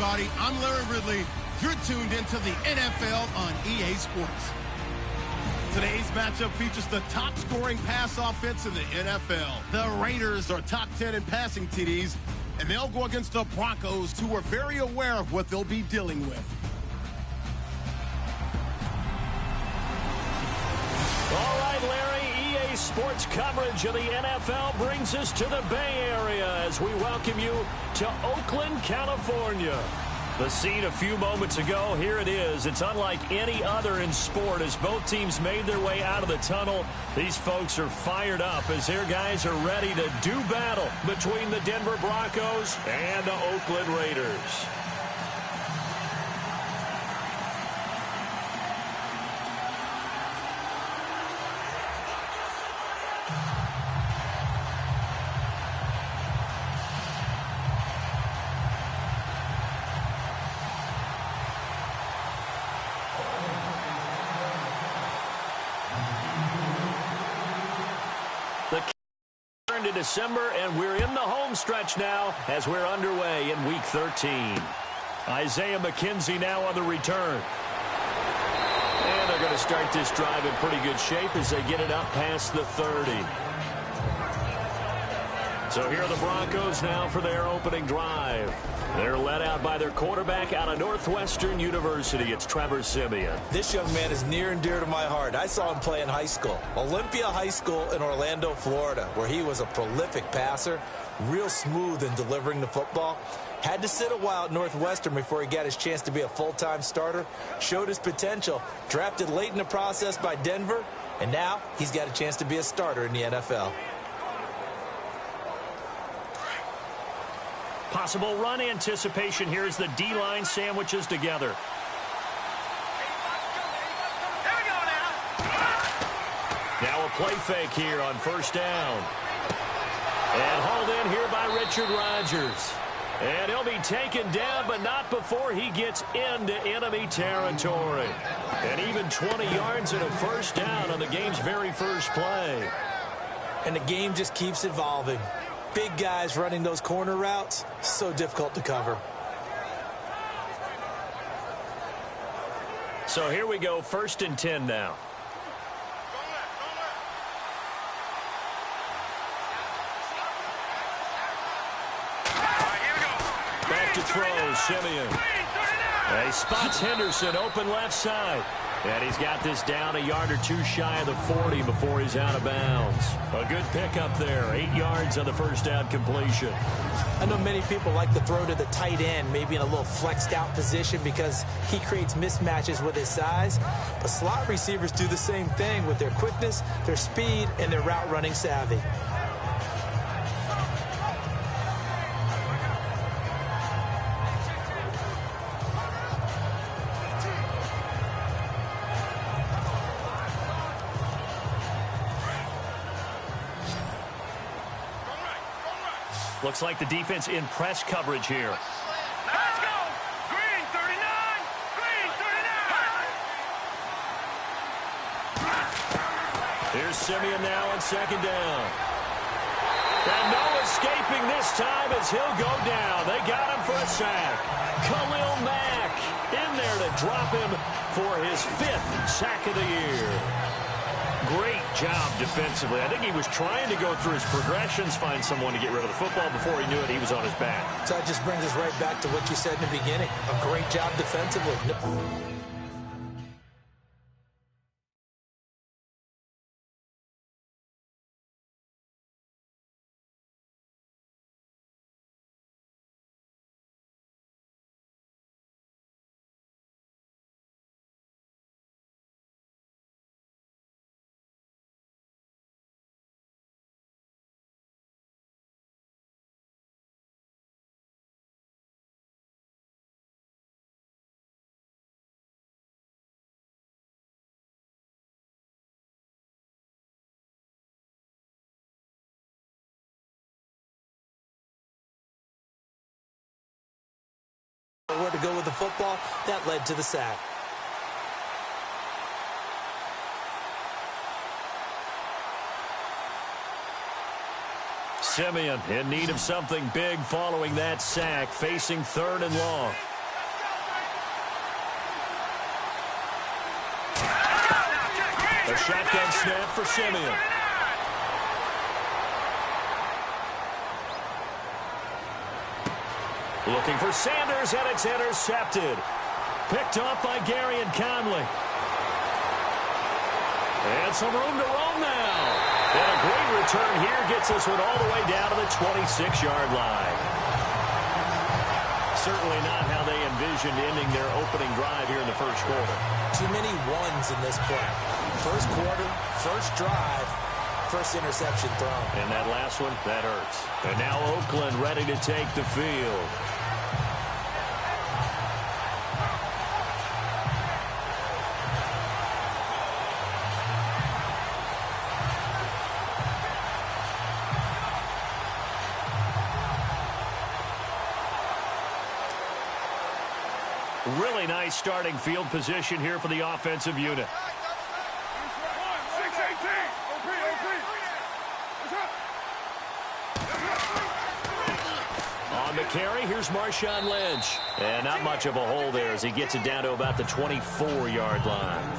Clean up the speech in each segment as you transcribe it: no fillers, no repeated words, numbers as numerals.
everybody. I'm Larry Ridley. You're tuned into the NFL on EA Sports. Today's matchup features the top-scoring pass offense in the NFL. The Raiders are top 10 in passing TDs, and they'll go against the Broncos, who are very aware of what they'll be dealing with. All right, Larry, EA Sports coverage of the NFL brings us to the Bay Area as we welcome you to Oakland, California. The scene a few moments ago, here it is. It's unlike any other in sport as both teams made their way out of the tunnel. These folks are fired up as their guys are ready to do battle between the Denver Broncos and the Oakland Raiders. To December, and we're in the home stretch now as we're underway in Week 13. Isaiah McKenzie now on the return. And they're going to start this drive in pretty good shape as they get it up past the 30. So here are the Broncos now for their opening drive. They're led out by their quarterback out of Northwestern University. It's Trevor Siemian. This young man is near and dear to my heart. I saw him play in high school. Olympia High School in Orlando, Florida, where he was a prolific passer, real smooth in delivering the football. Had to sit a while at Northwestern before he got his chance to be a full-time starter. Showed his potential. Drafted late in the process by Denver, and now he's got a chance to be a starter in the NFL. Possible run anticipation here as the D-line sandwiches together. Now a play fake here on first down. And hauled in here by Richard Rodgers. And he'll be taken down, but not before he gets into enemy territory. And even 20 yards and a first down on the game's very first play. And the game just keeps evolving. Big guys running those corner routes, so difficult to cover. So here we go, 1st and 10 now. Back to throw, Siemian. He spots Henderson open left side. And he's got this down a yard or two shy of the 40 before he's out of bounds. A good pickup there. 8 yards on the first down completion. I know many people like to throw to the tight end, maybe in a little flexed out position because he creates mismatches with his size. But slot receivers do the same thing with their quickness, their speed, and their route running savvy. Looks like the defense in press coverage here. Let's go! Green 39! Green 39! Here's Siemian now on second down. And no escaping this time as he'll go down. They got him for a sack. Khalil Mack in there to drop him for his 5th sack of the year. Great job defensively. I think he was trying to go through his progressions, find someone to get rid of the football. Before he knew it, he was on his back. So that just brings us right back to what you said in the beginning. A great job defensively. Where to go with the football, that led to the sack. Siemian in need of something big following that sack, facing 3rd and long. The shotgun snap for Simeon. Looking for Sanders, and it's intercepted. Picked off by Gary and Conley. And some room to roam now. And a great return here gets this one all the way down to the 26-yard line. Certainly not how they envisioned ending their opening drive here in the first quarter. Too many ones in this play. First quarter, first drive, first interception thrown. And that last one, that hurts. And now Oakland ready to take the field. Really nice starting field position here for the offensive unit. 6-18. On the carry, here's Marshawn Lynch. And not much of a hole there as he gets it down to about the 24-yard line.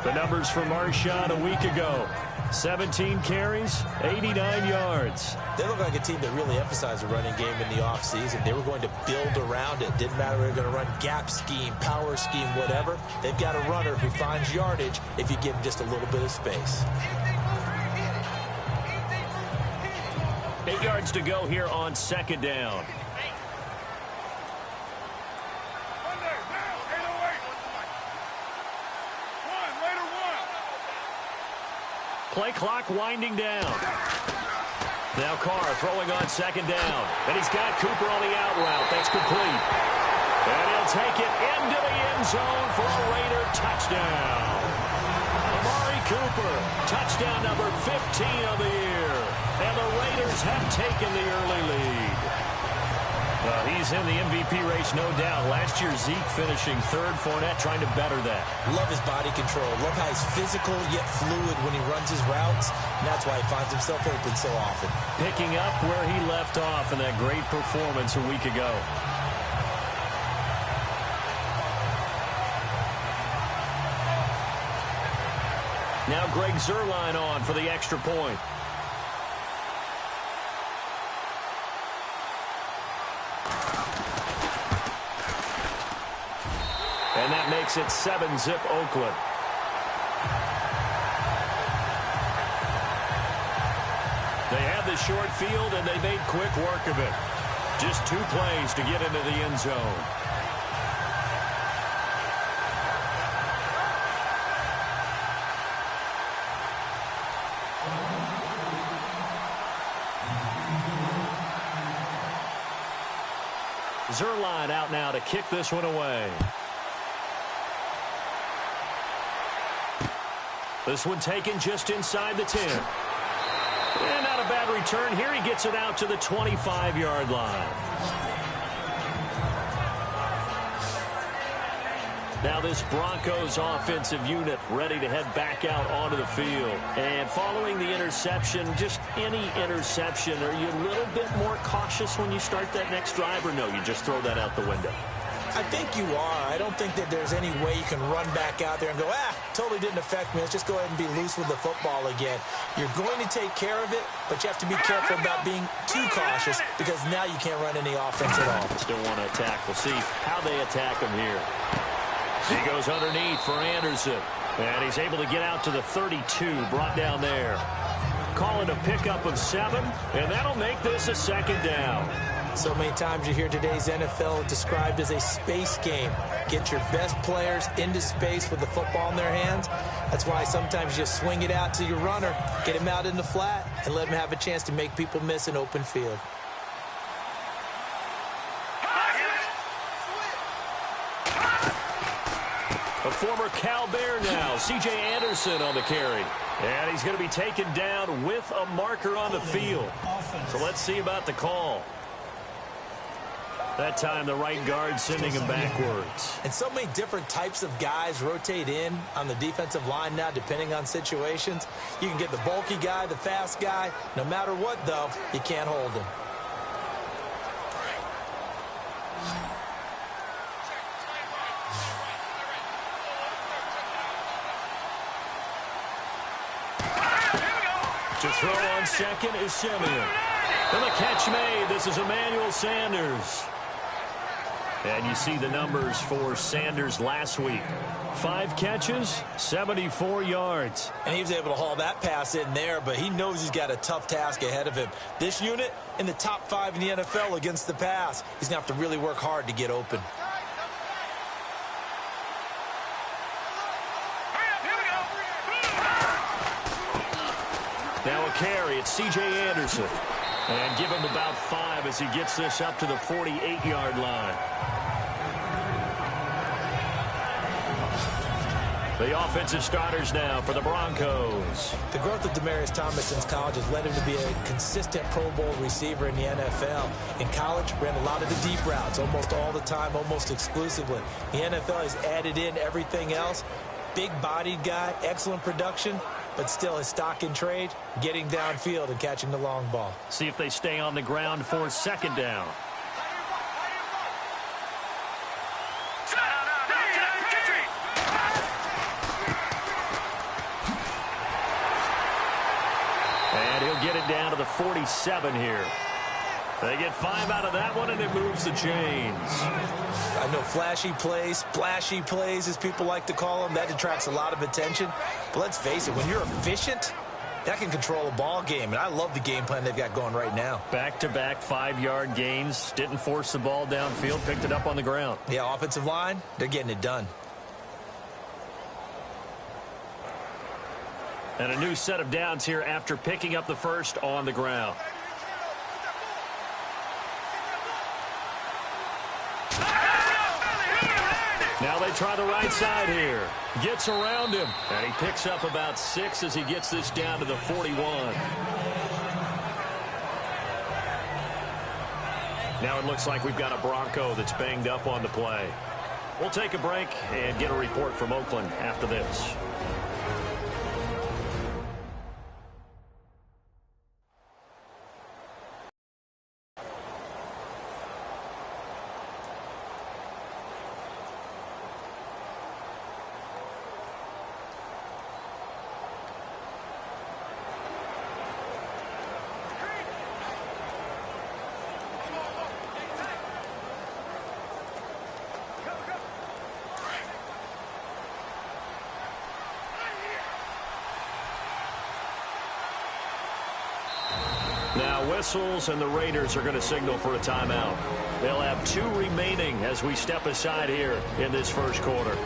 The numbers for Marshawn a week ago. 17 carries, 89 yards. They look like a team that really emphasized the running game in the offseason. They were going to build around it. Didn't matter if they were going to run gap scheme, power scheme, whatever. They've got a runner who finds yardage if you give him just a little bit of space. 8 yards to go here on second down. Play clock winding down. Now Carr throwing on second down. And he's got Cooper on the out route. That's complete. And he'll take it into the end zone for a Raider touchdown. Amari Cooper, touchdown number 15 of the year. And the Raiders have taken the early lead. Well, he's in the MVP race, no doubt. Last year, Zeke finishing third. Fournette trying to better that. Love his body control. Love how he's physical yet fluid when he runs his routes. And that's why he finds himself open so often. Picking up where he left off in that great performance a week ago. Now Greg Zuerlein on for the extra point. And that makes it 7-zip Oakland. They had the short field, and they made quick work of it. Just 2 plays to get into the end zone. Zuerlein out now to kick this one away. This one taken just inside the 10. And not a bad return here. He gets it out to the 25-yard line. Now this Broncos offensive unit ready to head back out onto the field. And following the interception, just any interception, are you a little bit more cautious when you start that next drive, or no, you just throw that out the window? I think you are. I don't think that there's any way you can run back out there and go, totally didn't affect me. Let's just go ahead and be loose with the football again. You're going to take care of it, but you have to be careful about being too cautious because now you can't run any offense at all. Still want to attack. We'll see how they attack him here. He goes underneath for Anderson. And he's able to get out to the 32, brought down there. Call it a pickup of 7, and that'll make this a second down. So many times you hear today's NFL described as a space game. Get your best players into space with the football in their hands. That's why sometimes you just swing it out to your runner, get him out in the flat, and let him have a chance to make people miss an open field. A former Cal Bear now, C.J. Anderson on the carry. And he's going to be taken down with a marker on the field. So let's see about the call. That time the right guard sending him backwards. And so many different types of guys rotate in on the defensive line now depending on situations. You can get the bulky guy, the fast guy. No matter what, though, you can't hold him. To throw on second is Simeon. And the catch made. This is Emmanuel Sanders. And you see the numbers for Sanders last week. 5 catches, 74 yards. And he was able to haul that pass in there, but he knows he's got a tough task ahead of him. This unit in the top 5 in the NFL against the pass. He's going to have to really work hard to get open. Now a carry. It's C.J. Anderson. And give him about 5 as he gets this up to the 48-yard line. The offensive starters now for the Broncos. The growth of Demaryius Thomas since college has led him to be a consistent Pro Bowl receiver in the NFL. In college, ran a lot of the deep routes, almost all the time, almost exclusively. The NFL has added in everything else. Big-bodied guy, excellent production, but still his stock in trade, getting downfield and catching the long ball. See if they stay on the ground for second down. And he'll get it down to the 47 here. They get 5 out of that one, and it moves the chains. I know flashy plays, splashy plays, as people like to call them, that attracts a lot of attention. But let's face it, when you're efficient, that can control a ball game. And I love the game plan they've got going right now. Back-to-back 5-yard gains. Didn't force the ball downfield. Picked it up on the ground. Yeah, offensive line, they're getting it done. And a new set of downs here after picking up the first on the ground. Now they try the right side here. Gets around him. And he picks up about 6 as he gets this down to the 41. Now it looks like we've got a Bronco that's banged up on the play. We'll take a break and get a report from Oakland after this. Now whistles, and the Raiders are going to signal for a timeout. They'll have 2 remaining as we step aside here in this first quarter.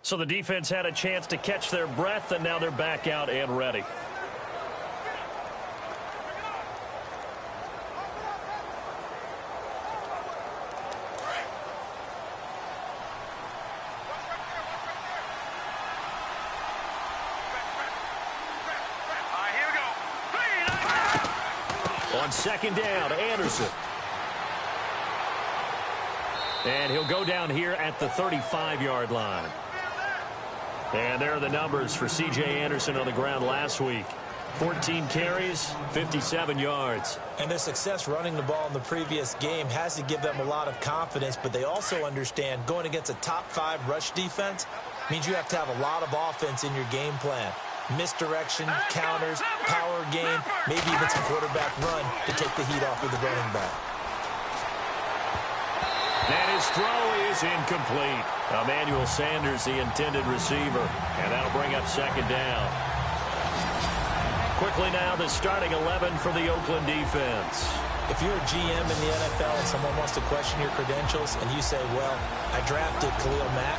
So the defense had a chance to catch their breath, and now they're back out and ready. On second down, Anderson. And he'll go down here at the 35-yard line. And there are the numbers for C.J. Anderson on the ground last week. 14 carries, 57 yards. And their success running the ball in the previous game has to give them a lot of confidence, but they also understand going against a top 5 rush defense means you have to have a lot of offense in your game plan. Misdirection, counters, power game, maybe even some quarterback run to take the heat off of the running back. And his throw is incomplete. Emmanuel Sanders, the intended receiver. And that'll bring up second down. Quickly now, the starting 11 for the Oakland defense. If you're a GM in the NFL and someone wants to question your credentials and you say, well, I drafted Khalil Mack,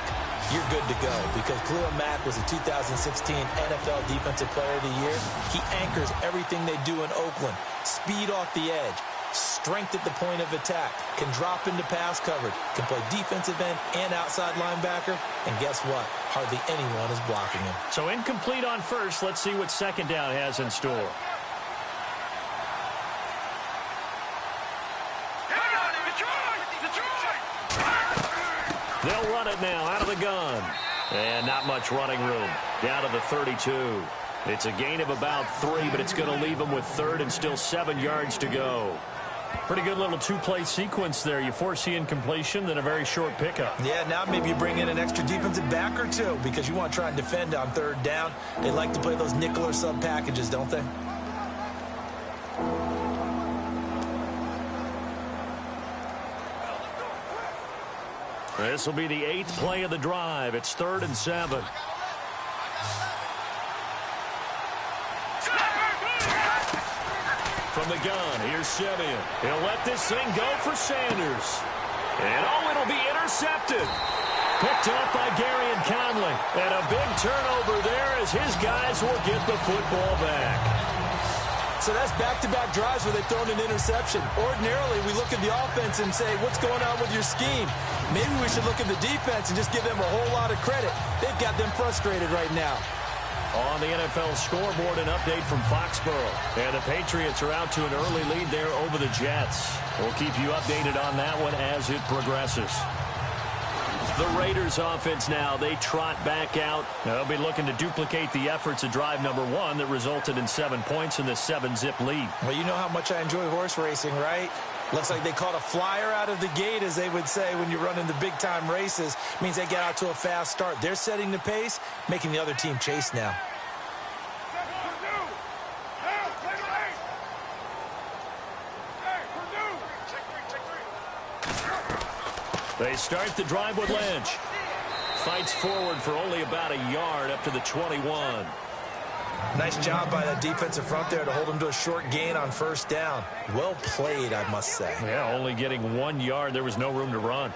you're good to go, because Khalil Mack was the 2016 NFL Defensive Player of the Year. He anchors everything they do in Oakland. Speed off the edge, strength at the point of attack, can drop into pass coverage, can play defensive end and outside linebacker, and guess what? Hardly anyone is blocking him. So incomplete on first. Let's see what second down has in store. They'll run it now out of the gun. And not much running room. Down to the 32. It's a gain of about 3, but it's going to leave them with 3rd and still 7 yards to go. Pretty good little two-play sequence there. You force the incompletion, then a very short pickup. Yeah, now maybe you bring in an extra defensive back or two because you want to try and defend on third down. They like to play those nickel or sub packages, don't they? This will be the 8th play of the drive. It's 3rd and 7. From the gun, here's Simeon. He'll let this thing go for Sanders. And, it'll be intercepted. Picked up by Gary and Conley. And a big turnover there as his guys will get the football back. So that's back-to-back drives where they've thrown an interception. Ordinarily, we look at the offense and say, what's going on with your scheme? Maybe we should look at the defense and just give them a whole lot of credit. They've got them frustrated right now. On the NFL scoreboard, an update from Foxborough. And the Patriots are out to an early lead there over the Jets. We'll keep you updated on that one as it progresses. The Raiders offense now, they trot back out. They'll be looking to duplicate the efforts of drive number 1 that resulted in 7 points in the 7-zip lead. Well, you know how much I enjoy horse racing, right? Looks like they caught a flyer out of the gate, as they would say when you're running the big-time races. Means they get out to a fast start. They're setting the pace, making the other team chase now. They start the drive with Lynch. Fights forward for only about a yard up to the 21. Nice job by that defensive front there to hold him to a short gain on first down. Well played, I must say. Yeah, only getting 1 yard. There was no room to run.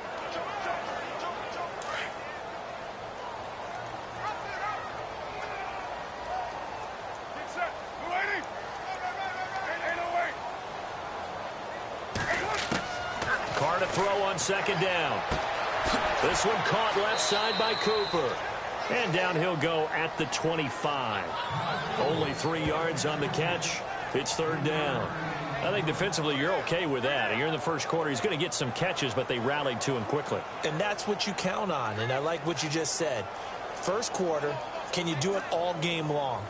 Carr to throw on 2nd down. This one caught left side by Cooper. And down he'll go at the 25. Only 3 yards on the catch. It's 3rd down. I think defensively you're okay with that. Here in the first quarter, he's going to get some catches, but they rallied to him quickly. And that's what you count on, and I like what you just said. First quarter, can you do it all game long?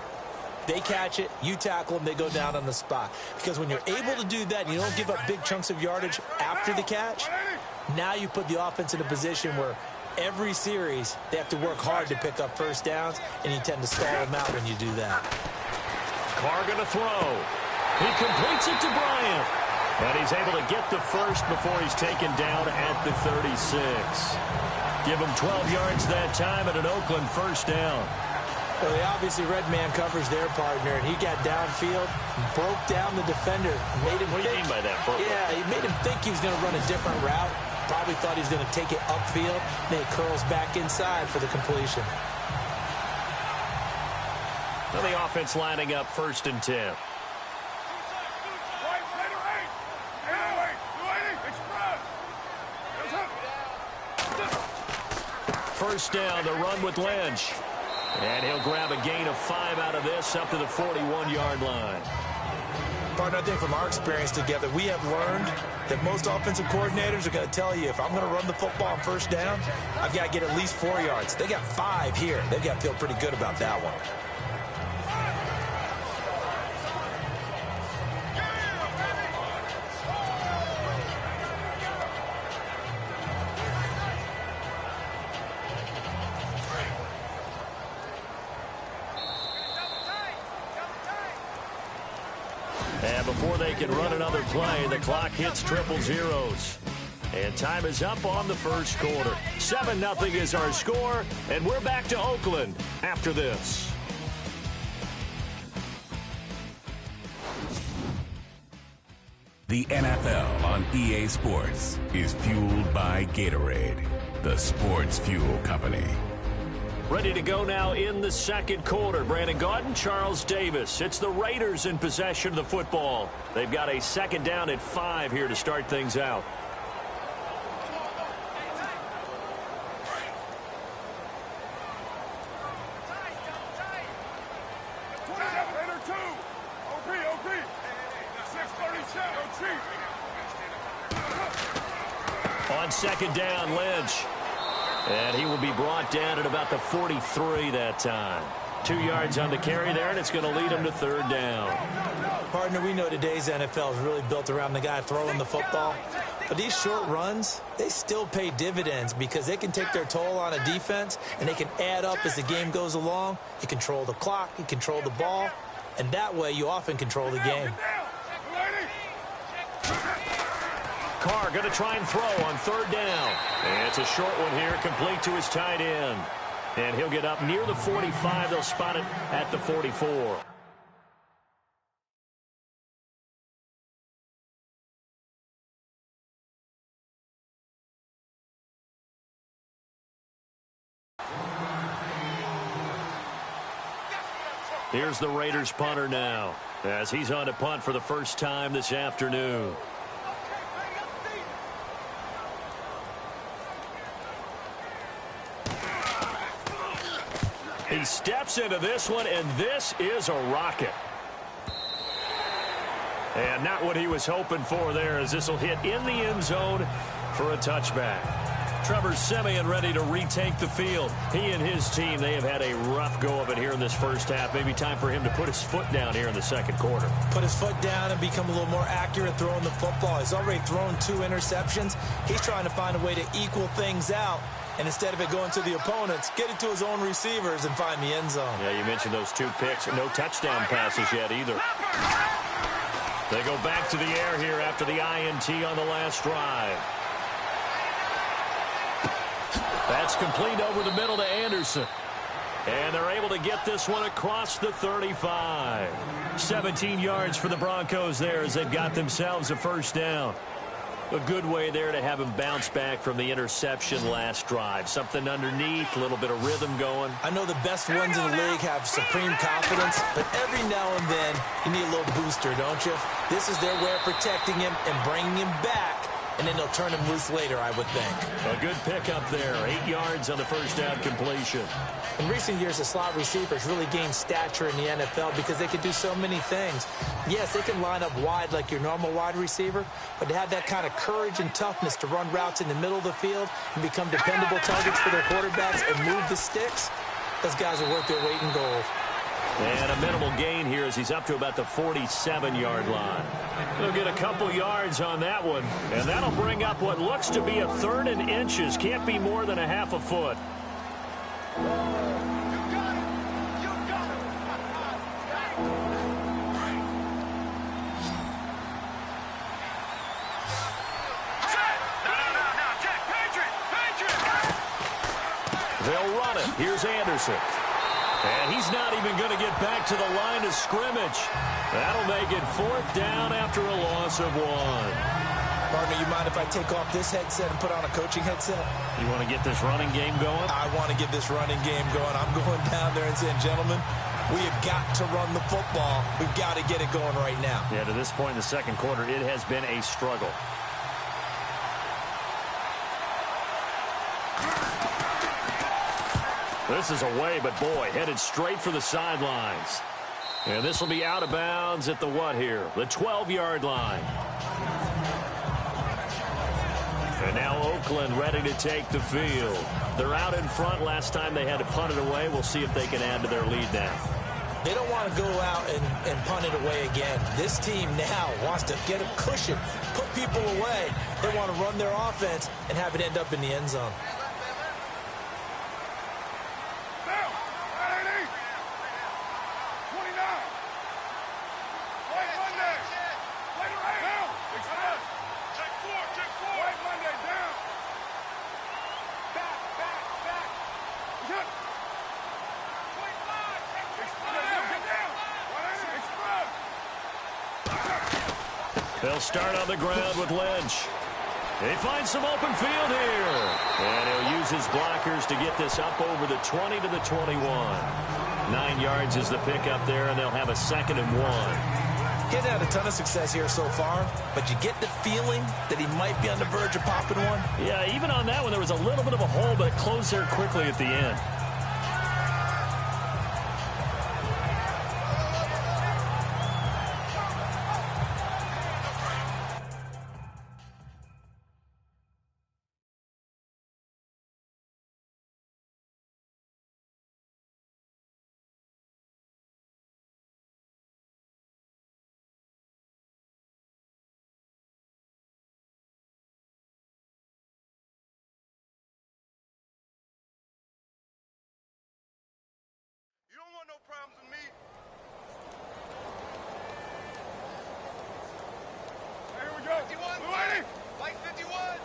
They catch it, you tackle them, they go down on the spot. Because when you're able to do that, and you don't give up big chunks of yardage after the catch, now you put the offense in a position where every series they have to work hard to pick up first downs, and you tend to stall them out when you do that. Carr going to throw. He completes it to Bryant. And he's able to get the first before he's taken down at the 36. Give him 12 yards that time at an Oakland first down. Well, they obviously red man covers their partner, and he got downfield, broke down the defender, made him What do you mean by that? Yeah, he made him think he was going to run a different route. Probably thought he was going to take it upfield. Then it curls back inside for the completion. Now the offense lining up 1st and 10. First down, the run with Lynch. And he'll grab a gain of 5 out of this up to the 41-yard line. Partner, I think from our experience together, we have learned that most offensive coordinators are going to tell you, if I'm going to run the football on first down, I've got to get at least 4 yards. They got 5 here. They've got to feel pretty good about that one. And before they can run another play, the clock hits triple zeros. And time is up on the first quarter. 7-0 is our score, and we're back to Oakland after this. The NFL on EA Sports is fueled by Gatorade, the sports fuel company. Ready to go now in the second quarter. Brandon Gaudin, Charles Davis. It's the Raiders in possession of the football. They've got a 2nd down at 5 here to start things out. On 2nd down, Lynch. And he will be brought down at about the 43 that time. 2 yards on the carry there, and it's going to lead him to 3rd down. Partner, we know today's NFL is really built around the guy throwing the football. But these short runs, they still pay dividends because they can take their toll on a defense, and they can add up as the game goes along. You control the clock, you control the ball, and that way you often control the game. Carr going to try and throw on 3rd down. And it's a short one here, complete to his tight end. And he'll get up near the 45. They'll spot it at the 44. Here's the Raiders punter now, as he's on to punt for the first time this afternoon. He steps into this one, and this is a rocket. And not what he was hoping for there, as this will hit in the end zone for a touchback. Trevor Siemian ready to retake the field. He and his team, they have had a rough go of it here in this first half. Maybe time for him to put his foot down here in the second quarter. Put his foot down and become a little more accurate throwing the football. He's already thrown 2 interceptions. He's trying to find a way to equal things out. And instead of it going to the opponents, get it to his own receivers and find the end zone. Yeah, you mentioned those 2 picks. No touchdown passes yet either. They go back to the air here after the INT on the last drive. That's complete over the middle to Anderson. And they're able to get this one across the 35. 17 yards for the Broncos there as they've got themselves a first down. A good way there to have him bounce back from the interception last drive. Something underneath, a little bit of rhythm going. I know the best ones in the league have supreme confidence, but every now and then you need a little booster, don't you? This is their way of protecting him and bringing him back, and then they'll turn him loose later, I would think. A good pickup there. 8 yards on the first down completion. In recent years, the slot receivers really gained stature in the NFL because they can do so many things. Yes, they can line up wide like your normal wide receiver, but to have that kind of courage and toughness to run routes in the middle of the field and become dependable targets for their quarterbacks and move the sticks, those guys are worth their weight in gold. And a minimal gain here as he's up to about the 47-yard line. He'll get a couple yards on that one, and that'll bring up what looks to be a 3rd and inches. Can't be more than a half a foot. They'll run it. Here's Anderson. And he's not even going to get back to the line of scrimmage. That'll make it 4th down after a loss of 1. Partner, you mind if I take off this headset and put on a coaching headset? You want to get this running game going? I want to get this running game going. I'm going down there and saying, gentlemen, we have got to run the football. We've got to get it going right now. Yeah, to this point in the second quarter, it has been a struggle. This is away, but boy, headed straight for the sidelines. And this will be out of bounds at the what here? The 12-yard line. And now Oakland ready to take the field. They're out in front. Last time they had to punt it away. We'll see if they can add to their lead now. They don't want to go out and punt it away again. This team now wants to get a cushion, put people away. They want to run their offense and have it end up in the end zone. They'll start on the ground with Lynch. They find some open field here. And he'll use his blockers to get this up over the 20 to the 21. 9 yards is the pickup there, and they'll have a 2nd and 1. He's had a ton of success here so far, but you get the feeling that he might be on the verge of popping one. Yeah, even on that one, there was a little bit of a hole, but it closed there quickly at the end. no problems with me. Here we go. 51. Like 51.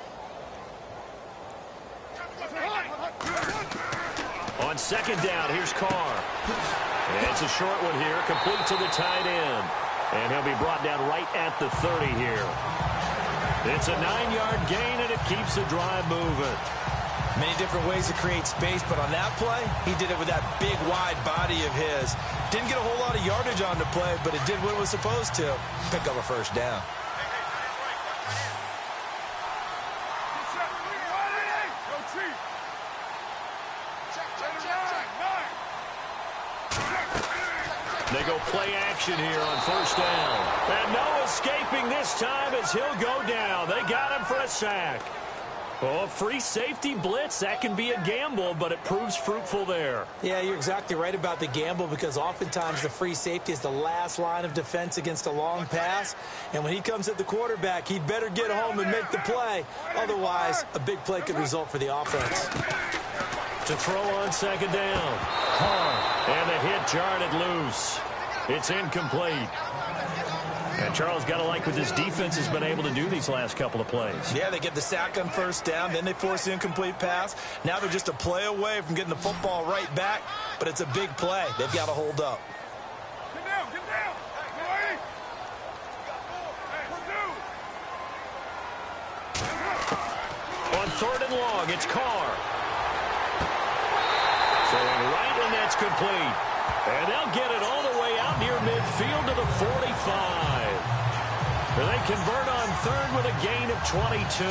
On second down, here's Carr. And it's a short one here, complete to the tight end. And he'll be brought down right at the 30 here. It's a 9-yard gain, and it keeps the drive moving. Many different ways to create space, but on that play, he did it with that big, wide body of his. Didn't get a whole lot of yardage on the play, but it did what it was supposed to. Pick up a first down. They go play action here on first down. And no escaping this time as he'll go down. They got him for a sack. Oh, free safety blitz, that can be a gamble, but it proves fruitful there. Yeah, you're exactly right about the gamble because oftentimes the free safety is the last line of defense against a long pass. And when he comes at the quarterback, he'd better get home and make the play. Otherwise, a big play could result for the offense. To throw on second down. Carr. And the hit jarred it loose. It's incomplete. And Charles, got to like what this defense has been able to do these last couple of plays. Yeah, they get the sack on first down, then they force the incomplete pass. Now they're just a play away from getting the football right back, but it's a big play. They've got to hold up. Get down, get down. Hey, On third and long, it's Carr. Throwing right, and that's complete. And they'll get it all the way out near midfield to the 45. And they convert on third with a gain of 22.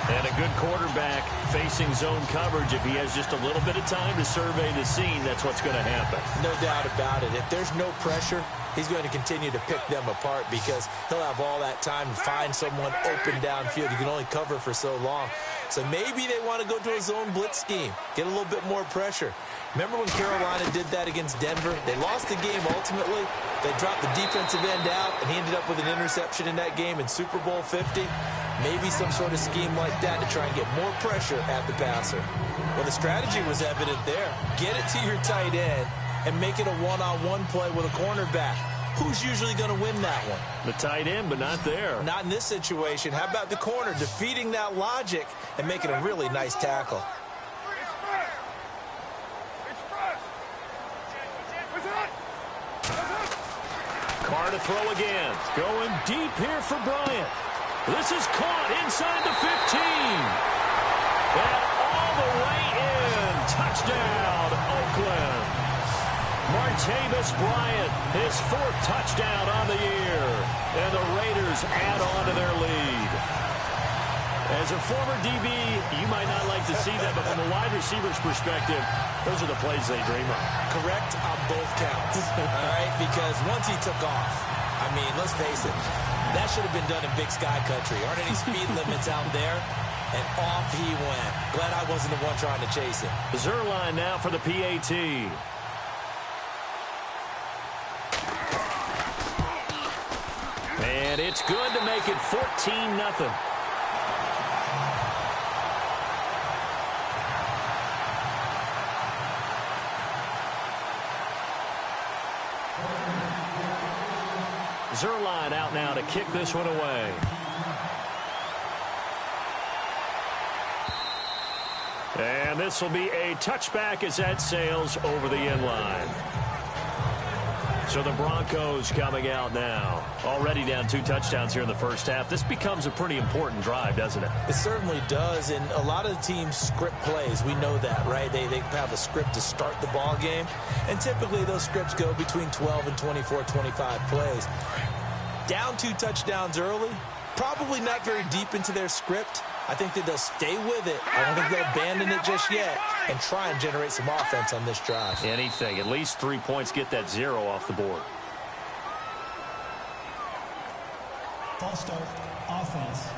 And a good quarterback facing zone coverage. If he has just a little bit of time to survey the scene, that's what's going to happen. No doubt about it. If there's no pressure, he's going to continue to pick them apart because he'll have all that time to find someone open downfield. You can only cover for so long. So maybe they want to go to a zone blitz scheme, get a little bit more pressure. Remember when Carolina did that against Denver? They lost the game ultimately. They dropped the defensive end out, and he ended up with an interception in that game in Super Bowl 50. Maybe some sort of scheme like that to try and get more pressure at the passer. Well, the strategy was evident there. Get it to your tight end and make it a one-on-one play with a cornerback. Who's usually going to win that one? The tight end, but not there. Not in this situation. How about the corner defeating that logic and making a really nice tackle? Carr to throw again. Going deep here for Bryant. This is caught inside the 15. And all the way in. Touchdown, Oakland. Martavis Bryant, his 4th touchdown on the year. And the Raiders add on to their lead. As a former DB, you might not like to see that, but from a wide receiver's perspective, those are the plays they dream of. Correct on both counts. All right, because once he took off, I mean, let's face it, that should have been done in Big Sky Country. Aren't any speed limits out there? And off he went. Glad I wasn't the one trying to chase him. Zerline now for the PAT. And it's good to make it 14-0. Zerline out now to kick this one away. And this will be a touchback as that sails over the end line. So the Broncos coming out now. Already down 2 touchdowns here in the first half. This becomes a pretty important drive, doesn't it? It certainly does, and a lot of the teams script plays. We know that, right? They have a script to start the ball game, and typically those scripts go between 12 and 24, 25 plays. Down 2 touchdowns early, probably not very deep into their script. I think that they'll stay with it. I don't think they'll abandon it just yet and try and generate some offense on this drive. Anything. At least 3 points, get that 0 off the board. False start, offense.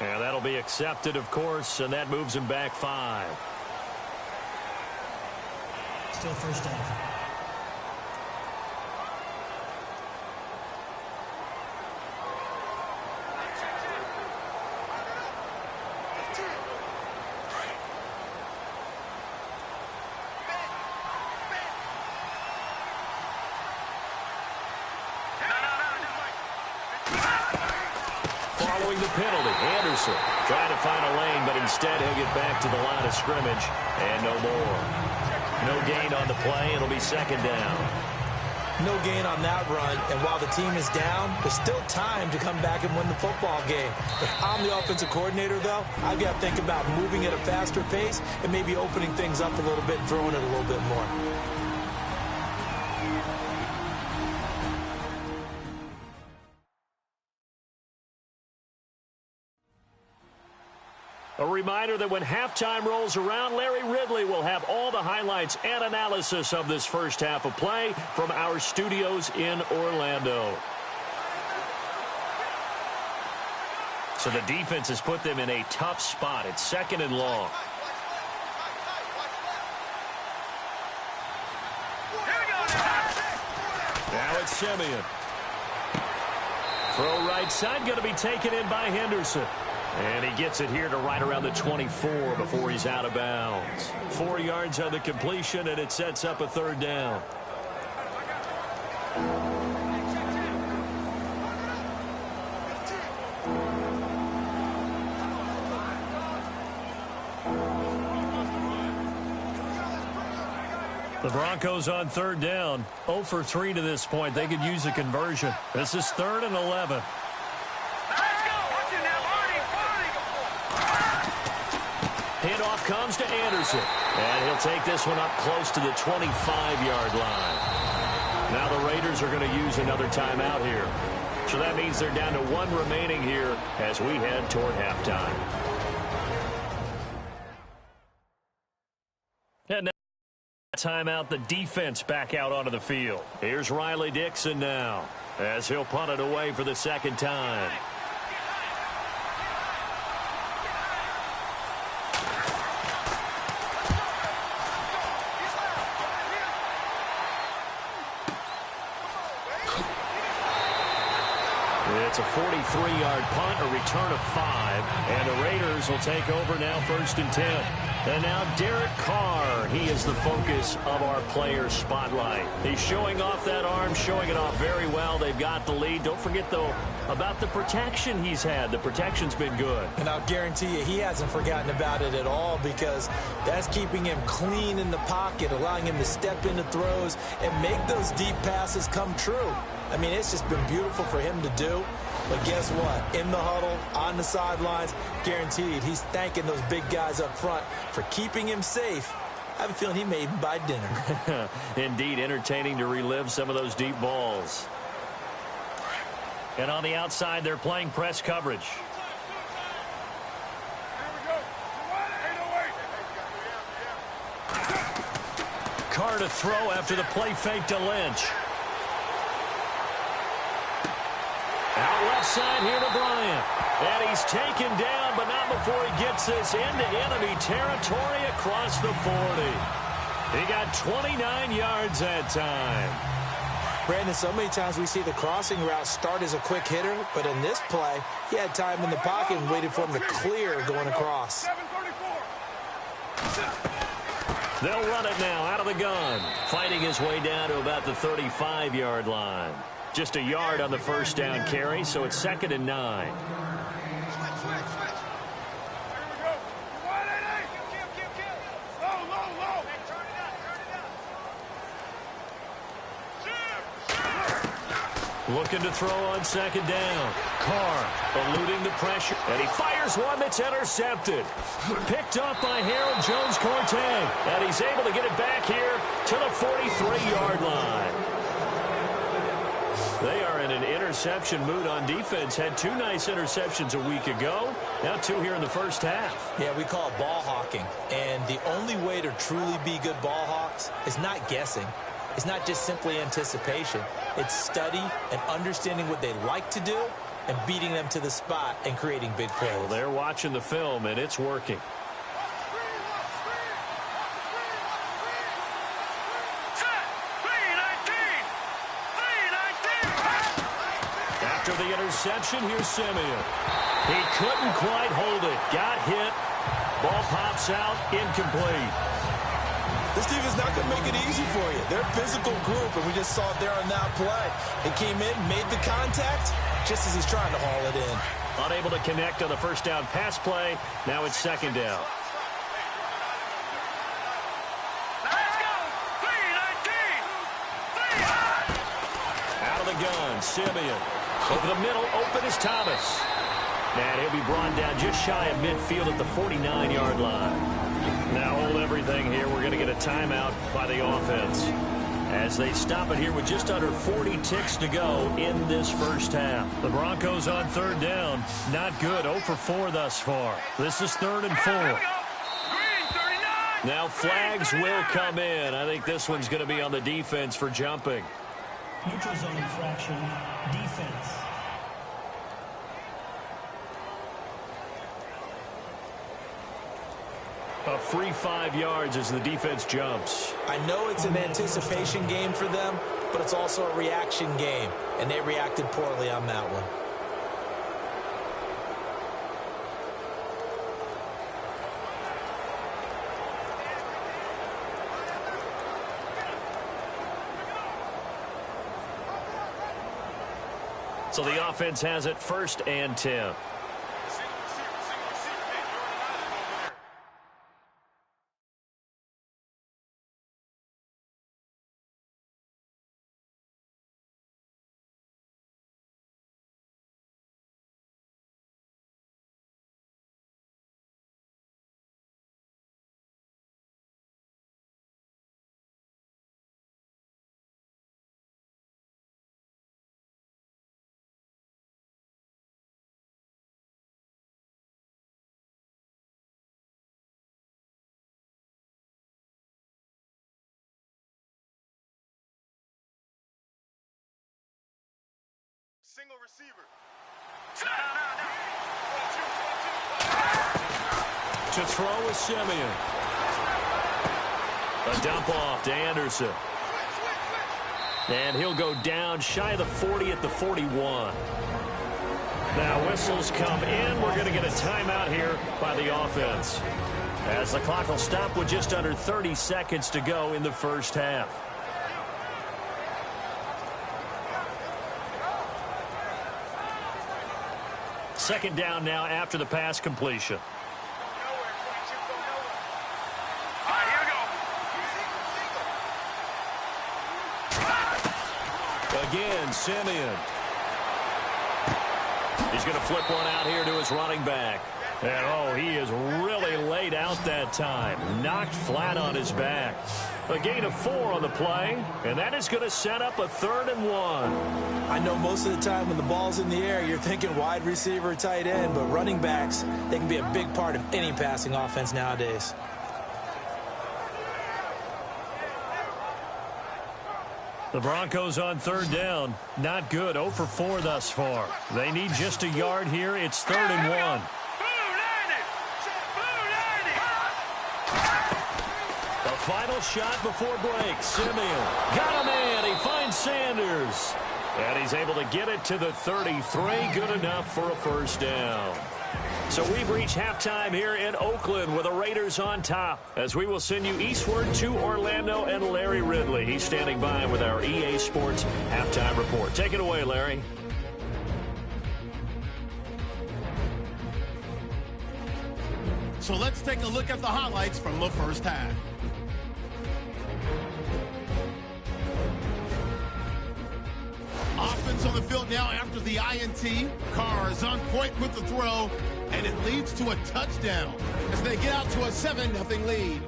And that'll be accepted, of course, and that moves him back 5. Still first down. penalty. Anderson trying to find a lane, but instead he'll get back to the line of scrimmage, and no more. No gain on the play. It'll be second down. No gain on that run, and while the team is down, there's still time to come back and win the football game. If I'm the offensive coordinator, though, I've got to think about moving at a faster pace and maybe opening things up a little bit and throwing it a little bit more. A reminder that when halftime rolls around, Larry Ridley will have all the highlights and analysis of this first half of play from our studios in Orlando. So the defense has put them in a tough spot. It's second and long. Now it's Simeon. Throw right side, going to be taken in by Henderson. And he gets it here to right around the 24 before he's out of bounds. 4 yards on the completion, and it sets up a third down. The Broncos on third down. 0 for 3 to this point. They could use a conversion. This is 3rd and 11. Handoff comes to Anderson. And he'll take this one up close to the 25-yard line. Now the Raiders are going to use another timeout here. So that means they're down to 1 remaining here as we head toward halftime. And now timeout, the defense back out onto the field. Here's Riley Dixon now as he'll punt it away for the second time. It's a 43-yard punt, a return of 5, and the Raiders will take over now 1st and 10. And now Derek Carr, he is the focus of our player spotlight. He's showing off that arm, showing it off very well. They've got the lead. Don't forget, though, about the protection he's had. The protection's been good. And I'll guarantee you he hasn't forgotten about it at all because that's keeping him clean in the pocket, allowing him to step into throws and make those deep passes come true. I mean, it's just been beautiful for him to do. But guess what? In the huddle, on the sidelines, guaranteed he's thanking those big guys up front for keeping him safe. I have a feeling he may even buy dinner. Indeed, entertaining to relive some of those deep balls. And on the outside, they're playing press coverage. Carr to throw after the play fake to Lynch. Out left side here to Bryant. And he's taken down, but not before he gets this into enemy territory across the 40. He got 29 yards that time. Brandon, so many times we see the crossing route start as a quick hitter, but in this play, he had time in the pocket and waited for him to clear going across. They'll run it now out of the gun. Fighting his way down to about the 35-yard line. Just a yard on the first down carry, so it's 2nd and 9. Looking to throw on 2nd down. Carr eluding the pressure, and he fires one that's intercepted. Picked up by Harold Jones-Cortez, and he's able to get it back here to the 43-yard line. They are in an interception mood on defense. Had 2 nice interceptions a week ago. Now 2 here in the first half. Yeah, we call it ball hawking. And the only way to truly be good ball hawks is not guessing. It's not just simply anticipation. It's study and understanding what they like to do and beating them to the spot and creating big plays. Well, they're watching the film, and it's working. After the interception, here's Simeon. He couldn't quite hold it. Got hit. Ball pops out. Incomplete. This defense not going to make it easy for you. They're a physical group, and we just saw it there on that play. They came in, made the contact, just as he's trying to haul it in. Unable to connect on the first down pass play. Now it's second down. Let's go. 3-19. Out of the gun, Simeon. Over the middle, open is Thomas. And he'll be brought down just shy of midfield at the 49-yard line. Now hold everything here. We're going to get a timeout by the offense as they stop it here with just under 40 ticks to go in this first half. The Broncos on third down. Not good. 0 for 4 thus far. This is 3rd and 4. Now flags will come in. I think this one's going to be on the defense for jumping. Neutral zone infraction, defense. A free 5 yards as the defense jumps. I know it's an anticipation game for them, but it's also a reaction game, and they reacted poorly on that one. So the offense has it 1st and 10. Single receiver. To throw is Simeon. A dump off to Anderson. And he'll go down shy of the 40 at the 41. Now whistles come in. We're going to get a timeout here by the offense, as the clock will stop with just under 30 seconds to go in the first half. Second down now after the pass completion. Again, Simeon. He's going to flip one out here to his running back. And, oh, he is really laid out that time. Knocked flat on his back. A gain of 4 on the play, and that is going to set up a 3rd and 1. I know most of the time when the ball's in the air, you're thinking wide receiver, tight end, but running backs, they can be a big part of any passing offense nowadays. The Broncos on third down. Not good. 0 for 4 thus far. They need just a yard here. It's 3rd and 1. The final shot before break. Simeon got a man. He finds Sanders. And he's able to get it to the 33. Good enough for a first down. So we've reached halftime here in Oakland with the Raiders on top, as we will send you eastward to Orlando and Larry Ridley. He's standing by with our EA Sports halftime report. Take it away, Larry. So let's take a look at the highlights from the first half. Offense on the field now after the INT. Carr is on point with the throw, and it leads to a touchdown as they get out to a 7-0 lead.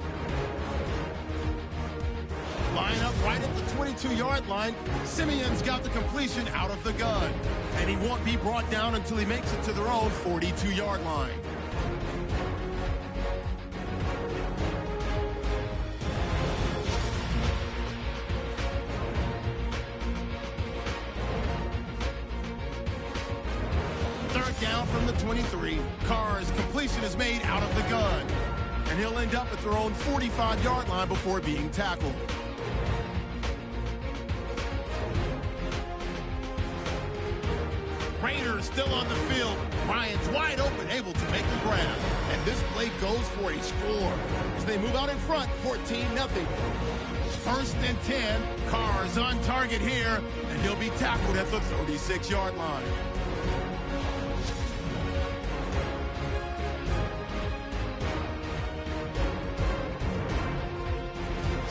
Line up right at the 22-yard line. Simeon's got the completion out of the gun, and he won't be brought down until he makes it to their own 42-yard line. Down from the 23. Carr's completion is made out of the gun, and he'll end up at their own 45-yard line before being tackled. Raiders still on the field. Ryan's wide open, able to make the grab, and this play goes for a score as they move out in front, 14-0. 1st and 10. Carr's on target here, and he'll be tackled at the 36-yard line.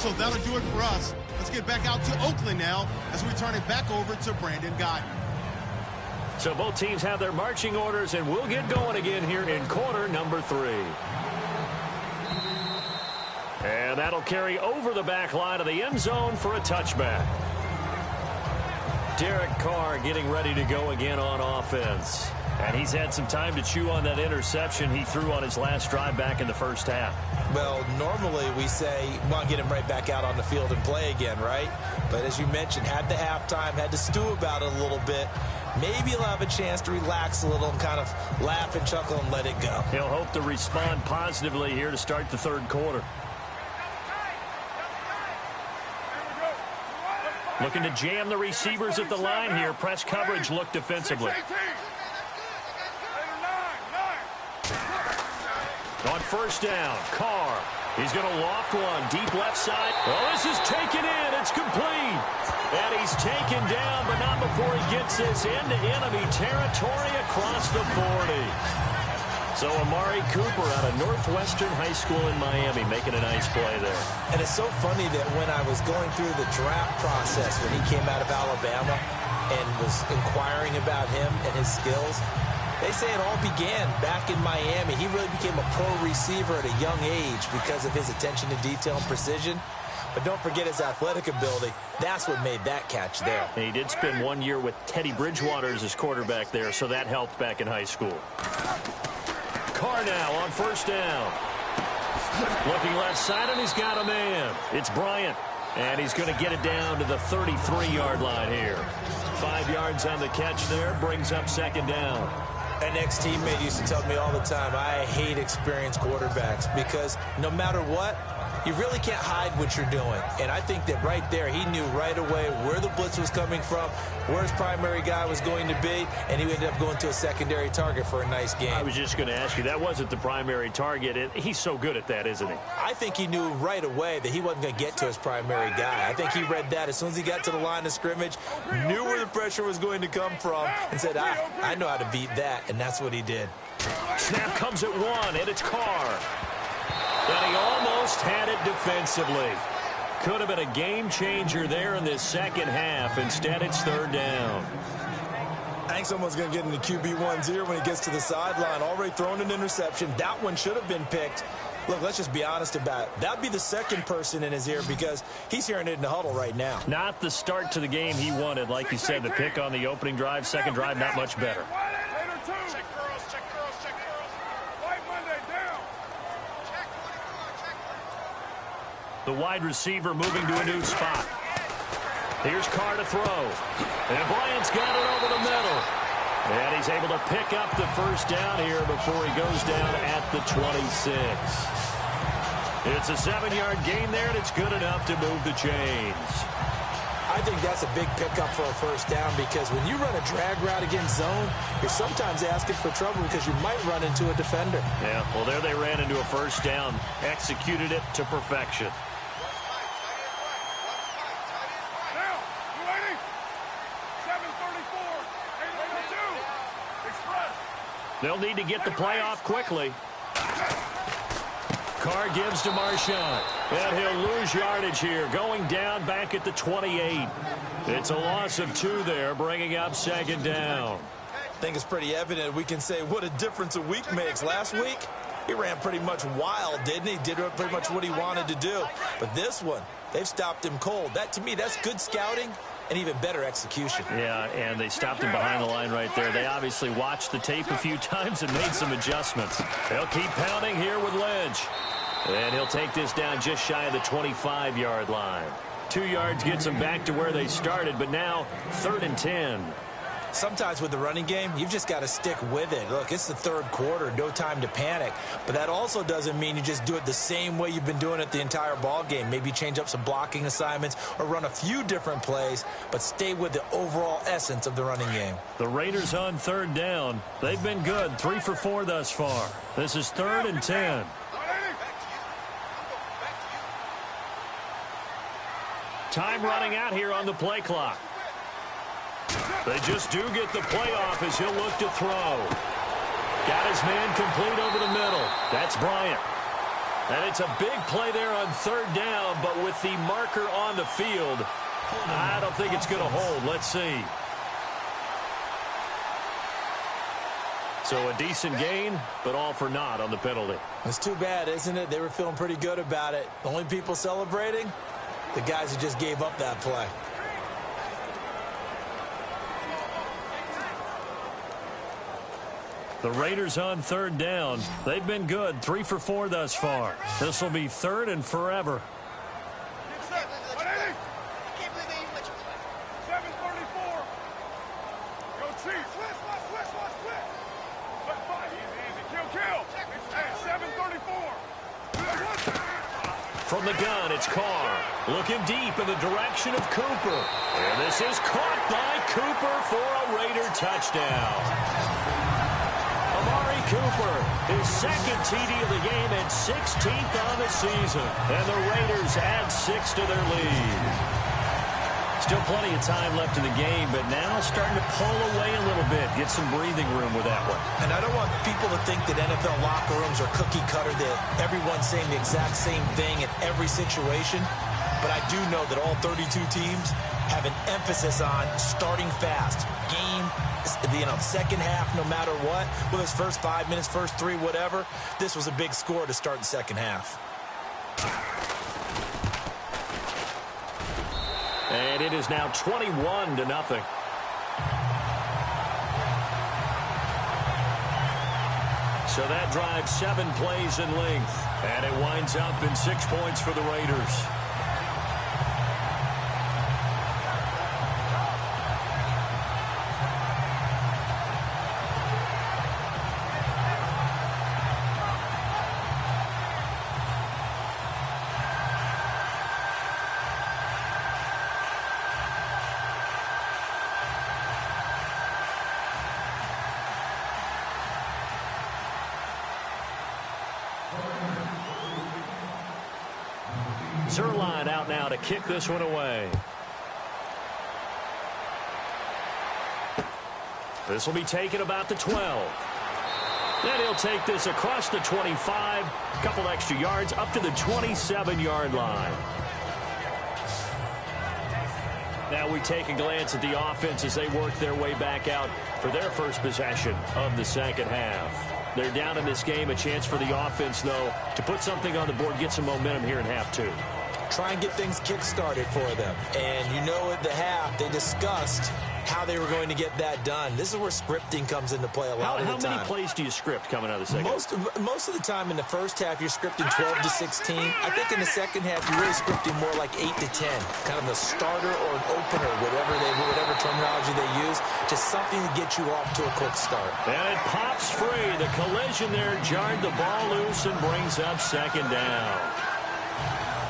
So that'll do it for us. Let's get back out to Oakland now as we turn it back over to Brandon Guyton. So both teams have their marching orders, and we'll get going again here in quarter number 3. And that'll carry over the back line of the end zone for a touchback. Derek Carr getting ready to go again on offense. And he's had some time to chew on that interception he threw on his last drive back in the first half. Well, normally we say, well, get him right back out on the field and play again, right? But as you mentioned, had the halftime, had to stew about it a little bit. Maybe he'll have a chance to relax a little and kind of laugh and chuckle and let it go. He'll hope to respond positively here to start the third quarter. Looking to jam the receivers at the line here. Press coverage look defensively. On first down, Carr. He's going to loft one. Deep left side. Oh, this is taken in. It's complete. And he's taken down, but not before he gets this into enemy territory across the 40. So Amari Cooper out of Northwestern High School in Miami making a nice play there. And it's so funny that when I was going through the draft process when he came out of Alabama and was inquiring about him and his skills, they say it all began back in Miami. He really became a pro receiver at a young age because of his attention to detail and precision. But don't forget his athletic ability. That's what made that catch there. And he did spend 1 year with Teddy Bridgewater as his quarterback there, so that helped back in high school. Carr now on first down. Looking left side, and he's got a man. It's Bryant, and he's going to get it down to the 33-yard line here. 5 yards on the catch there, brings up second down. An ex-teammate used to tell me all the time, I hate experienced quarterbacks because no matter what, you really can't hide what you're doing. And I think that right there, he knew right away where the blitz was coming from, where his primary guy was going to be, and he ended up going to a secondary target for a nice game. I was just going to ask you, that wasn't the primary target. He's so good at that, isn't he? I think he knew right away that he wasn't going to get to his primary guy. I think he read that as soon as he got to the line of scrimmage, knew where the pressure was going to come from, and said, I know how to beat that, and that's what he did. Snap comes at 1, and it's Carr. And he almost had it defensively. Could have been a game changer there in this second half. Instead, it's third down. I think someone's going to get into QB1's ear when he gets to the sideline. Already thrown an interception. That one should have been picked. Look, let's just be honest about it. That would be the second person in his ear because he's hearing it in the huddle right now. Not the start to the game he wanted. Like you said, the pick on the opening drive, second drive, not much better. The wide receiver moving to a new spot. Here's Carr to throw. And Bryant's got it over the middle. And he's able to pick up the first down here before he goes down at the 26. It's a 7-yard gain there, and it's good enough to move the chains. I think that's a big pickup for a first down because when you run a drag route against zone, you're sometimes asking for trouble because you might run into a defender. Yeah, well, there they ran into a first down, executed it to perfection. They'll need to get the play off quickly. Carr gives to Marshawn. And he'll lose yardage here, going down back at the 28. It's a loss of 2 there, bringing up second down. I think it's pretty evident. We can say what a difference a week makes. Last week, he ran pretty much wild, didn't he? Did pretty much what he wanted to do. But this one, they've stopped him cold. That, to me, that's good scouting and even better execution. Yeah, and they stopped him behind the line right there. They obviously watched the tape a few times and made some adjustments. They'll keep pounding here with Lynch. And he'll take this down just shy of the 25-yard line. 2 yards gets them back to where they started, but now 3rd and 10. Sometimes with the running game, you've just got to stick with it. Look, it's the third quarter, no time to panic. But that also doesn't mean you just do it the same way you've been doing it the entire ball game. Maybe change up some blocking assignments or run a few different plays, but stay with the overall essence of the running game. The Raiders on 3rd down. They've been good, 3 for 4 thus far. This is 3rd and 10. Time running out here on the play clock. They just do get the play off as he'll look to throw. Got his man complete over the middle. That's Bryant. And it's a big play there on third down, but with the marker on the field, I don't think it's going to hold. Let's see. So a decent gain, but all for naught on the penalty. It's too bad, isn't it? They were feeling pretty good about it. The only people celebrating, the guys who just gave up that play. The Raiders on third down. They've been good, 3 for 4 thus far. This will be third and forever. 7:34. Go Chiefs. Kill. Hey, 7:34. From the gun, it's Carr. Looking deep in the direction of Cooper. And this is caught by Cooper for a Raider touchdown. Amari Cooper, his second TD of the game and 16th on the season. And the Raiders add 6 to their lead. Still plenty of time left in the game, but now starting to pull away a little bit. Get some breathing room with that one. And I don't want people to think that NFL locker rooms are cookie cutter, that everyone's saying the exact same thing in every situation. But I do know that all 32 teams have an emphasis on starting fast. Game, second half, no matter what. Whether it's first 5 minutes, first 3, whatever. This was a big score to start the second half. And it is now 21-0. So that drives 7 plays in length. And it winds up in 6 points for the Raiders. Zerline out now to kick this one away. This will be taken about the 12. Then he'll take this across the 25, a couple extra yards up to the 27-yard line. Now we take a glance at the offense as they work their way back out for their first possession of the second half. They're down in this game. A chance for the offense, though, to put something on the board, get some momentum here in half 2. Try and get things kick-started for them. And you know at the half, they discussed how they were going to get that done. This is where scripting comes into play a lot of the time. How many plays do you script coming out of the second? Most of the time in the first half, you're scripting 12 to 16. I think in the second half, you're really scripting more like 8 to 10. Kind of a starter or an opener, whatever terminology they use. Just something to get you off to a quick start. And it pops free. The collision there jarred the ball loose and brings up second down.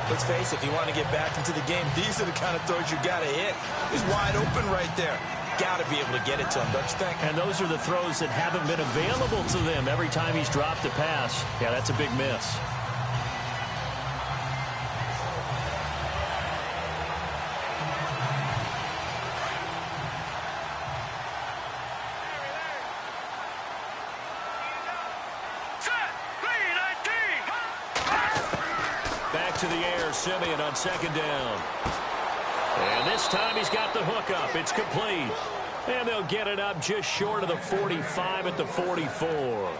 Let's face it, if you want to get back into the game, these are the kind of throws you got to hit. He's wide open right there. Got to be able to get it to him, don't you think? And those are the throws that haven't been available to them every time he's dropped a pass. Yeah, that's a big miss. To the air, Simeon on second down. And this time he's got the hook up. It's complete. And they'll get it up just short of the 45 at the 44.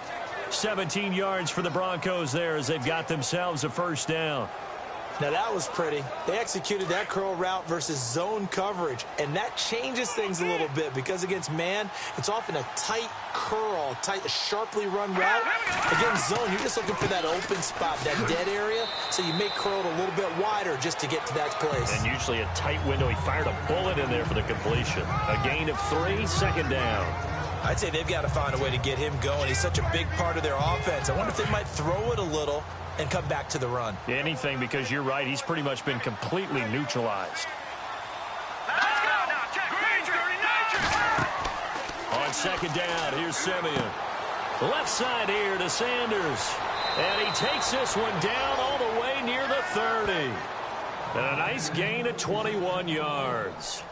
17 yards for the Broncos there as they've got themselves a first down. Now that was pretty. They executed that curl route versus zone coverage, and that changes things a little bit because against man, it's often a tight curl, sharply run route. Against zone, you're just looking for that open spot, that dead area, so you make curl a little bit wider just to get to that place. And usually a tight window. He fired a bullet in there for the completion. A gain of 3, second down. I'd say they've got to find a way to get him going. He's such a big part of their offense. I wonder if they might throw it a little and come back to the run. Anything, because you're right. He's pretty much been completely neutralized. Let's go now. On second down, here's Simeon. Left side here to Sanders. And he takes this one down all the way near the 30. And a nice gain of 21 yards.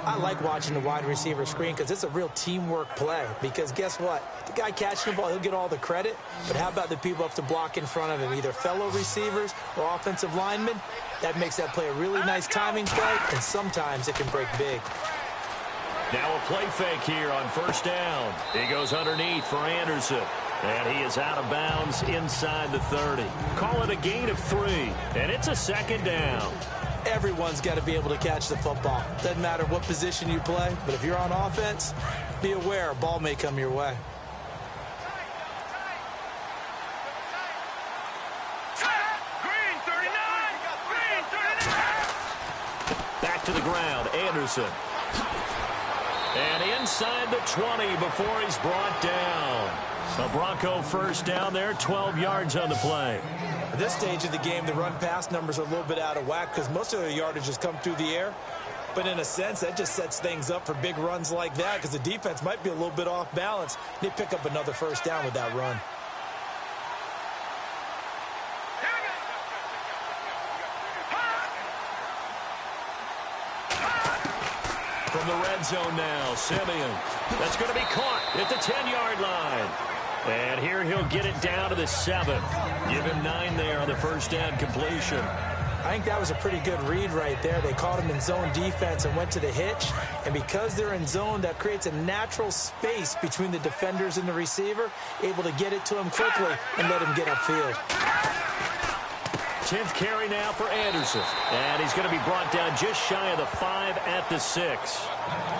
I like watching the wide receiver screen because it's a real teamwork play. Because guess what? The guy catching the ball, he'll get all the credit. But how about the people up to block in front of him, either fellow receivers or offensive linemen? That makes that play a really nice timing play, and sometimes it can break big. Now a play fake here on first down. He goes underneath for Anderson. And he is out of bounds inside the 30. Call it a gain of 3. And it's a second down. Everyone's got to be able to catch the football. Doesn't matter what position you play, but if you're on offense, be aware a ball may come your way. Back to the ground, Anderson. And inside the 20 before he's brought down. A Bronco first down there, 12 yards on the play. At this stage of the game, the run-pass numbers are a little bit out of whack because most of their yardage has come through the air. But in a sense, that just sets things up for big runs like that because the defense might be a little bit off balance. They pick up another first down with that run. From the red zone now, Simeon. That's going to be caught at the 10-yard line. And here he'll get it down to the 7. Give him 9 there on the first down completion. I think that was a pretty good read right there. They caught him in zone defense and went to the hitch. And because they're in zone, that creates a natural space between the defenders and the receiver, able to get it to him quickly and let him get upfield. 10th carry now for Anderson. And he's going to be brought down just shy of the 5 at the 6.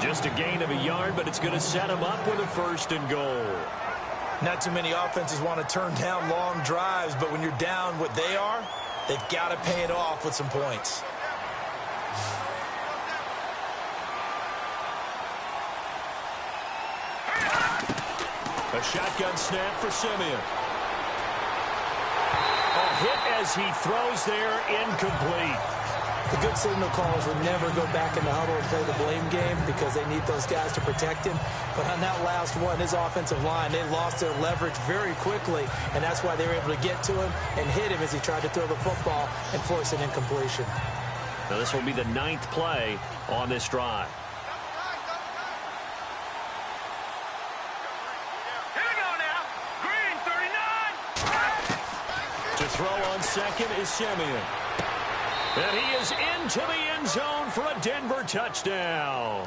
Just a gain of a yard, but it's going to set him up with a first and goal. Not too many offenses want to turn down long drives, but when you're down what they are, they've got to pay it off with some points. A shotgun snap for Simeon. A hit as he throws there, incomplete. The good signal callers would never go back in the huddle and play the blame game because they need those guys to protect him. But on that last one, his offensive line, they lost their leverage very quickly, and that's why they were able to get to him and hit him as he tried to throw the football and force an incompletion. Now this will be the 9th play on this drive. Here we go now. Green, 39. To throw on second is Simeon. And he is into the end zone for a Denver touchdown.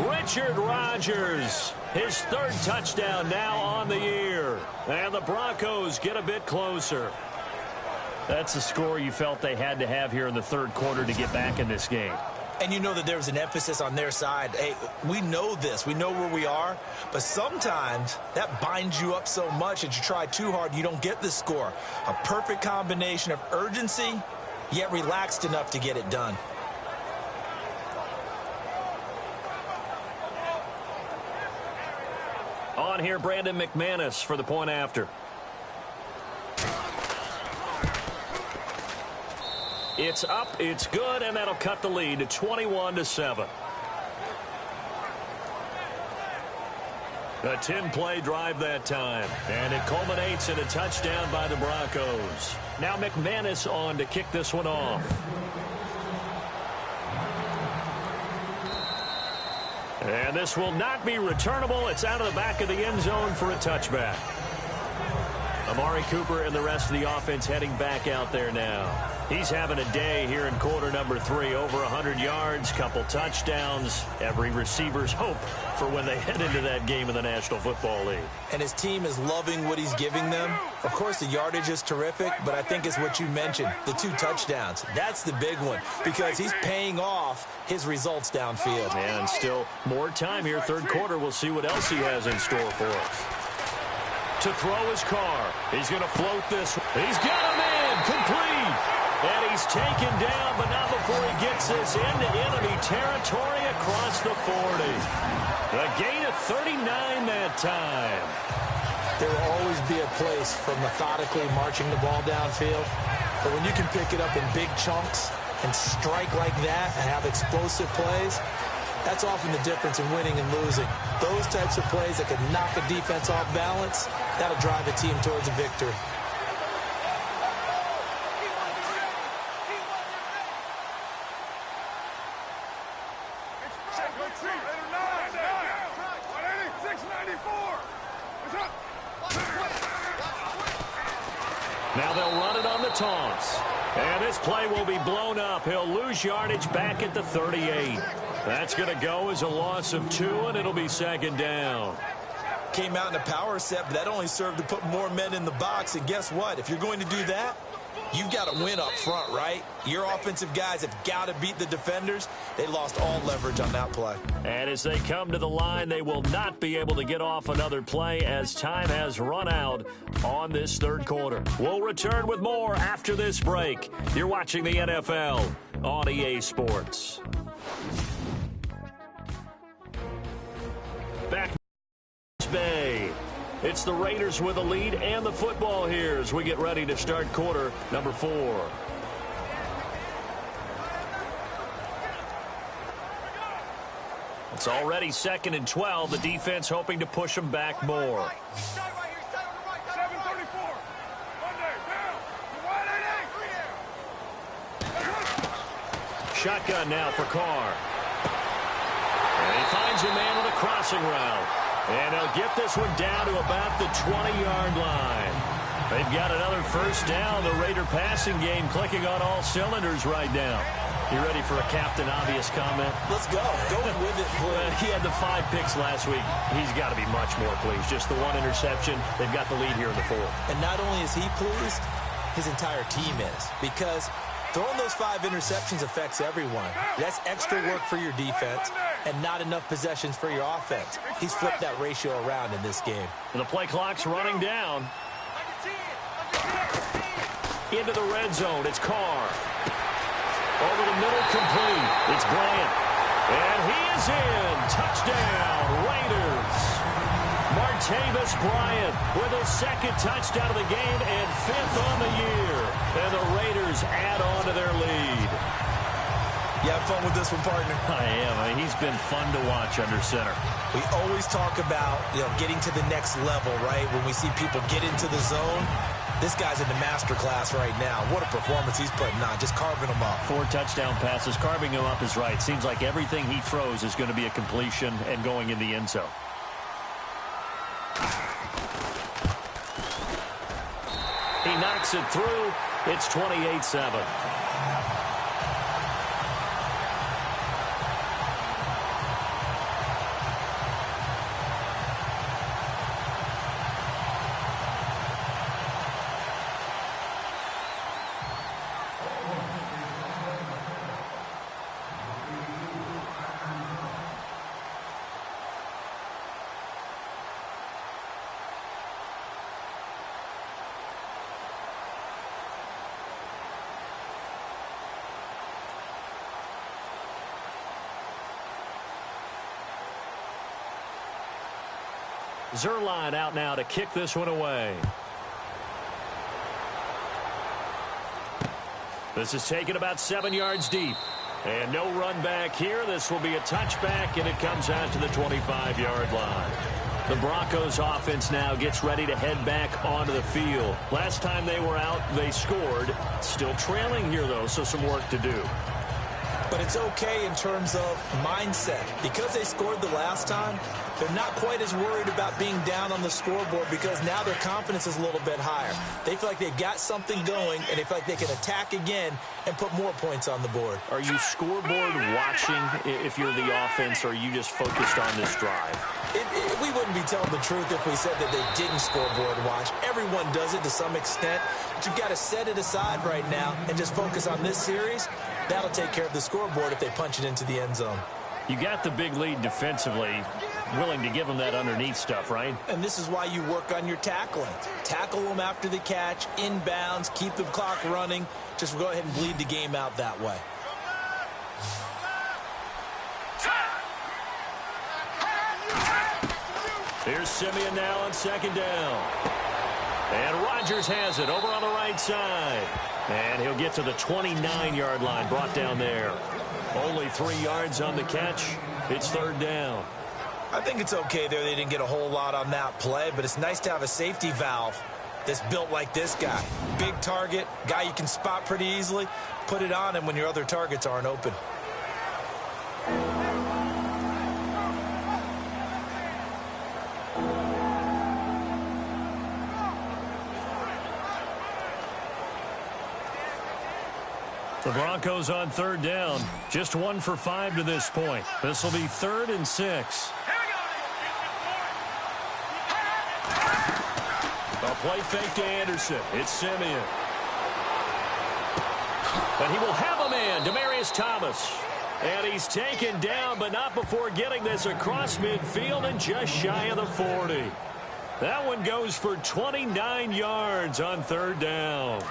Richard Rodgers, his 3rd touchdown now on the year. And the Broncos get a bit closer. That's the score you felt they had to have here in the 3rd quarter to get back in this game. And you know that there was an emphasis on their side. Hey, we know this. We know where we are. But sometimes that binds you up so much that you try too hard, you don't get the score. A perfect combination of urgency, yet relaxed enough to get it done. On here, Brandon McManus for the point after. It's up, it's good, and that'll cut the lead to 21-7. A 10-play drive that time, and it culminates in a touchdown by the Broncos. Now McManus on to kick this one off. And this will not be returnable. It's out of the back of the end zone for a touchback. Amari Cooper and the rest of the offense heading back out there now. He's having a day here in quarter number 3. Over 100 yards, couple touchdowns. Every receiver's hope for when they head into that game in the National Football League. And his team is loving what he's giving them. Of course, the yardage is terrific, but I think it's what you mentioned, the 2 touchdowns. That's the big one because he's paying off his results downfield. And still more time here, 3rd quarter. We'll see what else he has in store for us. To throw his car. He's going to float this. He's got him in. Complete. And he's taken down, but not before he gets this into enemy territory across the 40. A gain of 39 that time. There will always be a place for methodically marching the ball downfield. But when you can pick it up in big chunks and strike like that and have explosive plays, that's often the difference in winning and losing. Those types of plays that can knock a defense off balance, that'll drive a team towards a victory. Now they'll run it on the taunts. And this play will be blown up. He'll lose yardage back at the 38. That's going to go as a loss of 2, and it'll be second down. Came out in a power set, but that only served to put more men in the box. And guess what? If you're going to do that, you've got to win up front, right? Your offensive guys have got to beat the defenders. They lost all leverage on that play. And as they come to the line, they will not be able to get off another play as time has run out on this third quarter. We'll return with more after this break. You're watching the NFL on EA Sports. Back Bay. It's the Raiders with a lead and the football here as we get ready to start quarter number 4. It's already 2nd and 12. The defense hoping to push them back more. Shotgun now for Carr. And he finds a man with a crossing route. And they'll get this one down to about the 20-yard line. They've got another first down. The Raider passing game clicking on all cylinders right now. You ready for a Captain Obvious comment? Let's go. Go with it, please. He had the 5 picks last week. He's got to be much more pleased. Just the 1 interception. They've got the lead here in the 4th. And not only is he pleased, his entire team is. Because throwing those 5 interceptions affects everyone. That's extra work for your defense and not enough possessions for your offense. He's flipped that ratio around in this game. And the play clock's running down. Into the red zone. It's Carr. Over the middle, complete. It's Bryant. And he is in. Touchdown, Raiders. Martavis Bryant with his 2nd touchdown of the game and 5th on the year. And the Raiders add on to their lead. You have fun with this one, partner? I am. I mean, he's been fun to watch under center. We always talk about, getting to the next level, right? When we see people get into the zone, this guy's in the master class right now. What a performance he's putting on, just carving them up. 4 touchdown passes. Carving him up is right. Seems like everything he throws is going to be a completion and going in the end zone. He knocks it through. It's 28-7. Zerline out now to kick this one away. This is taken about 7 yards deep. And no run back here. This will be a touchback, and it comes out to the 25-yard line. The Broncos offense now gets ready to head back onto the field. Last time they were out, they scored. Still trailing here, though, so some work to do. But it's okay in terms of mindset. Because they scored the last time, they're not quite as worried about being down on the scoreboard because now their confidence is a little bit higher. They feel like they've got something going, and they feel like they can attack again and put more points on the board. Are you scoreboard watching if you're the offense, or are you just focused on this drive? We wouldn't be telling the truth if we said that they didn't scoreboard watch. Everyone does it to some extent, but you've got to set it aside right now and just focus on this series. That'll take care of the scoreboard if they punch it into the end zone. You got the big lead defensively, willing to give them that underneath stuff, right? And this is why you work on your tackling. Tackle them after the catch, inbounds, keep the clock running. Just go ahead and bleed the game out that way. Here's Simeon now on 2nd down. And Rodgers has it over on the right side. And he'll get to the 29-yard line, brought down there. Only 3 yards on the catch. It's 3rd down. I think it's okay there. They didn't get a whole lot on that play, but it's nice to have a safety valve that's built like this guy. Big target, guy you can spot pretty easily. Put it on him when your other targets aren't open. The Broncos on third down. Just 1 for 5 to this point. This will be 3rd and 6. A play fake to Anderson. It's Simeon. And he will have a man, Demaryius Thomas. And he's taken down, but not before getting this across midfield and just shy of the 40. That one goes for 29 yards on third down.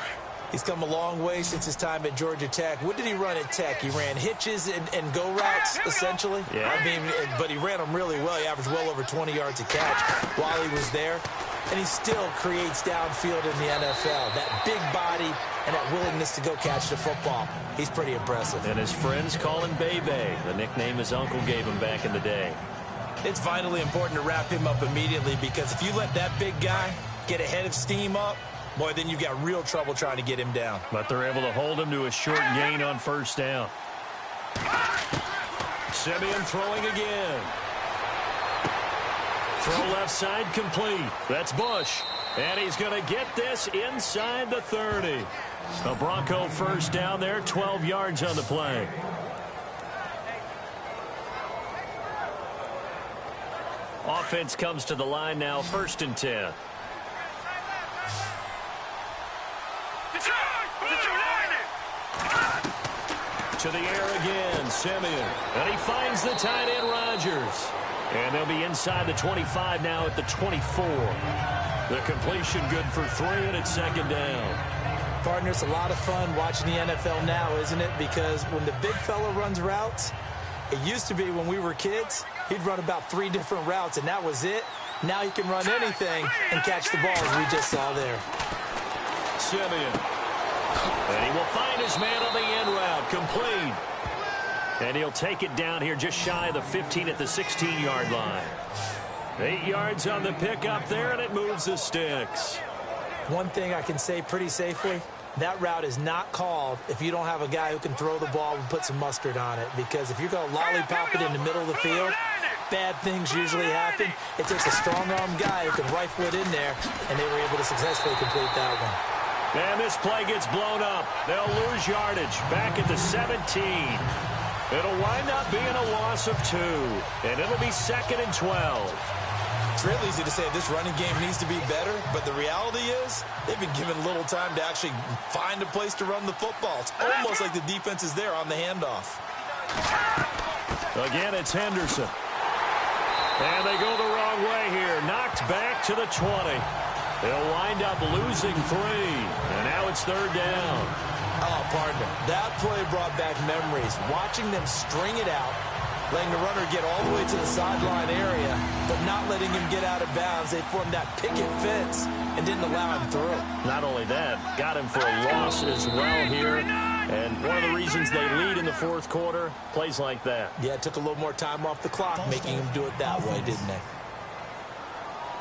He's come a long way since his time at Georgia Tech. What did he run at Tech? He ran hitches and go routes, essentially. Yeah. I mean, but he ran them really well. He averaged well over 20 yards a catch while he was there. And he still creates downfield in the NFL. That big body and that willingness to go catch the football. He's pretty impressive. And his friends call him Bebe, the nickname his uncle gave him back in the day. It's vitally important to wrap him up immediately, because if you let that big guy get a head of steam up, boy, then you've got real trouble trying to get him down. But they're able to hold him to a short gain on first down. Simeon throwing again. Throw left side complete. That's Bush. And he's going to get this inside the 30. A Bronco first down there, 12 yards on the play. Offense comes to the line now, 1st and 10. To the air again, Simeon. And he finds the tight end, Rodgers. And they'll be inside the 25 now at the 24. The completion good for 3, and it's 2nd down. Partner, it's a lot of fun watching the NFL now, isn't it? Because when the big fella runs routes, it used to be when we were kids, he'd run about 3 different routes, and that was it. Now he can run anything and catch the ball, as we just saw there. Simeon. And he will find his man on the end route, complete. And he'll take it down here just shy of the 15 at the 16-yard line. 8 yards on the pickup there, and it moves the sticks. One thing I can say pretty safely, that route is not called if you don't have a guy who can throw the ball and put some mustard on it. Because if you're going to lollipop it in the middle of the field, bad things usually happen. It takes a strong-arm guy who can rifle it in there, and they were able to successfully complete that one. And this play gets blown up. They'll lose yardage back at the 17. It'll wind up being a loss of 2, and it'll be 2nd and 12. It's real easy to say this running game needs to be better, but the reality is they've been given little time to actually find a place to run the football. It's almost like the defense is there on the handoff. Again, it's Henderson. And they go the wrong way here. Knocked back to the 20. They'll wind up losing 3, and now it's 3rd down. Oh, partner, that play brought back memories. Watching them string it out, letting the runner get all the way to the sideline area, but not letting him get out of bounds. They formed that picket fence and didn't allow him through. Not only that, got him for a loss as well here. And one of the reasons they lead in the 4th quarter, plays like that. Yeah, it took a little more time off the clock, making him do it that way, didn't they?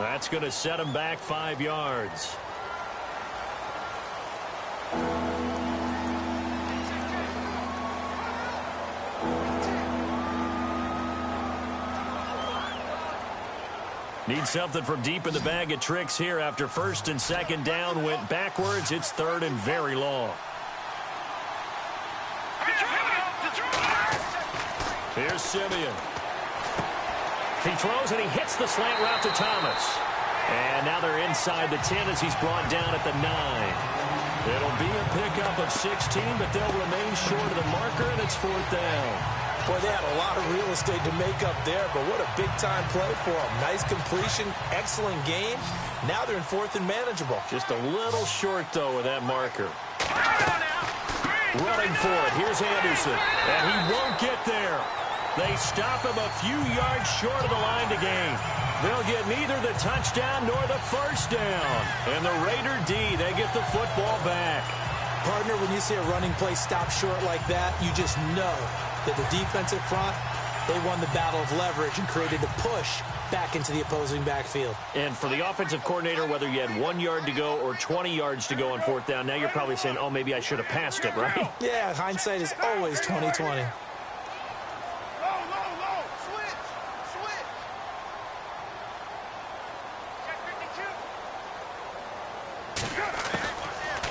That's going to set him back 5 yards. Need something from deep in the bag of tricks here after 1st and 2nd down went backwards. It's 3rd and very long. Here's Simeon. He throws and he hits the slant route to Thomas. And now they're inside the 10 as he's brought down at the 9. It'll be a pickup of 16, but they'll remain short of the marker, and it's 4th down. Boy, they had a lot of real estate to make up there, but what a big-time play for them. Nice completion, excellent game. Now they're in 4th and manageable. Just a little short, though, with that marker. Running for it. Here's Anderson. And he won't get there. They stop him a few yards short of the line to gain. They'll get neither the touchdown nor the first down. And the Raider D, they get the football back. Partner, when you see a running play stop short like that, you just know that the defensive front, they won the battle of leverage and created the push back into the opposing backfield. And for the offensive coordinator, whether you had 1 yard to go or 20 yards to go on 4th down, now you're probably saying, oh, maybe I should have passed it, right? Yeah, hindsight is always 20/20.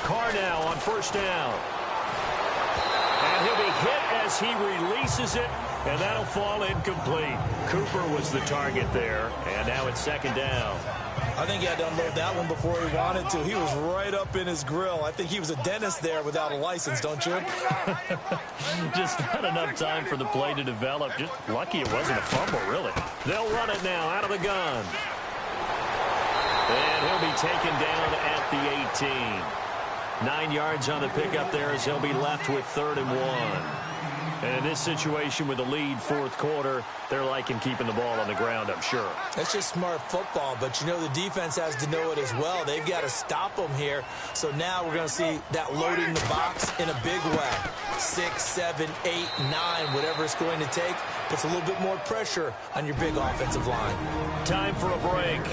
Carr now on 1st down. he releases it, and that'll fall incomplete. Cooper was the target there, and now it's second down. I think he had to unload that one before he wanted to. He was right up in his grill. I think he was a dentist there without a license, don't you? Just not enough time for the play to develop. Just lucky it wasn't a fumble, really. They'll run it now out of the gun. And he'll be taken down at the 18. 9 yards on the pickup there as he'll be left with 3rd and 1. And in this situation with the lead, fourth quarter, they're liking keeping the ball on the ground, I'm sure. That's just smart football, but you know the defense has to know it as well. They've got to stop them here. So now we're going to see that loading the box in a big way. 6, 7, 8, 9, whatever it's going to take, puts a little bit more pressure on your big offensive line. Time for a break.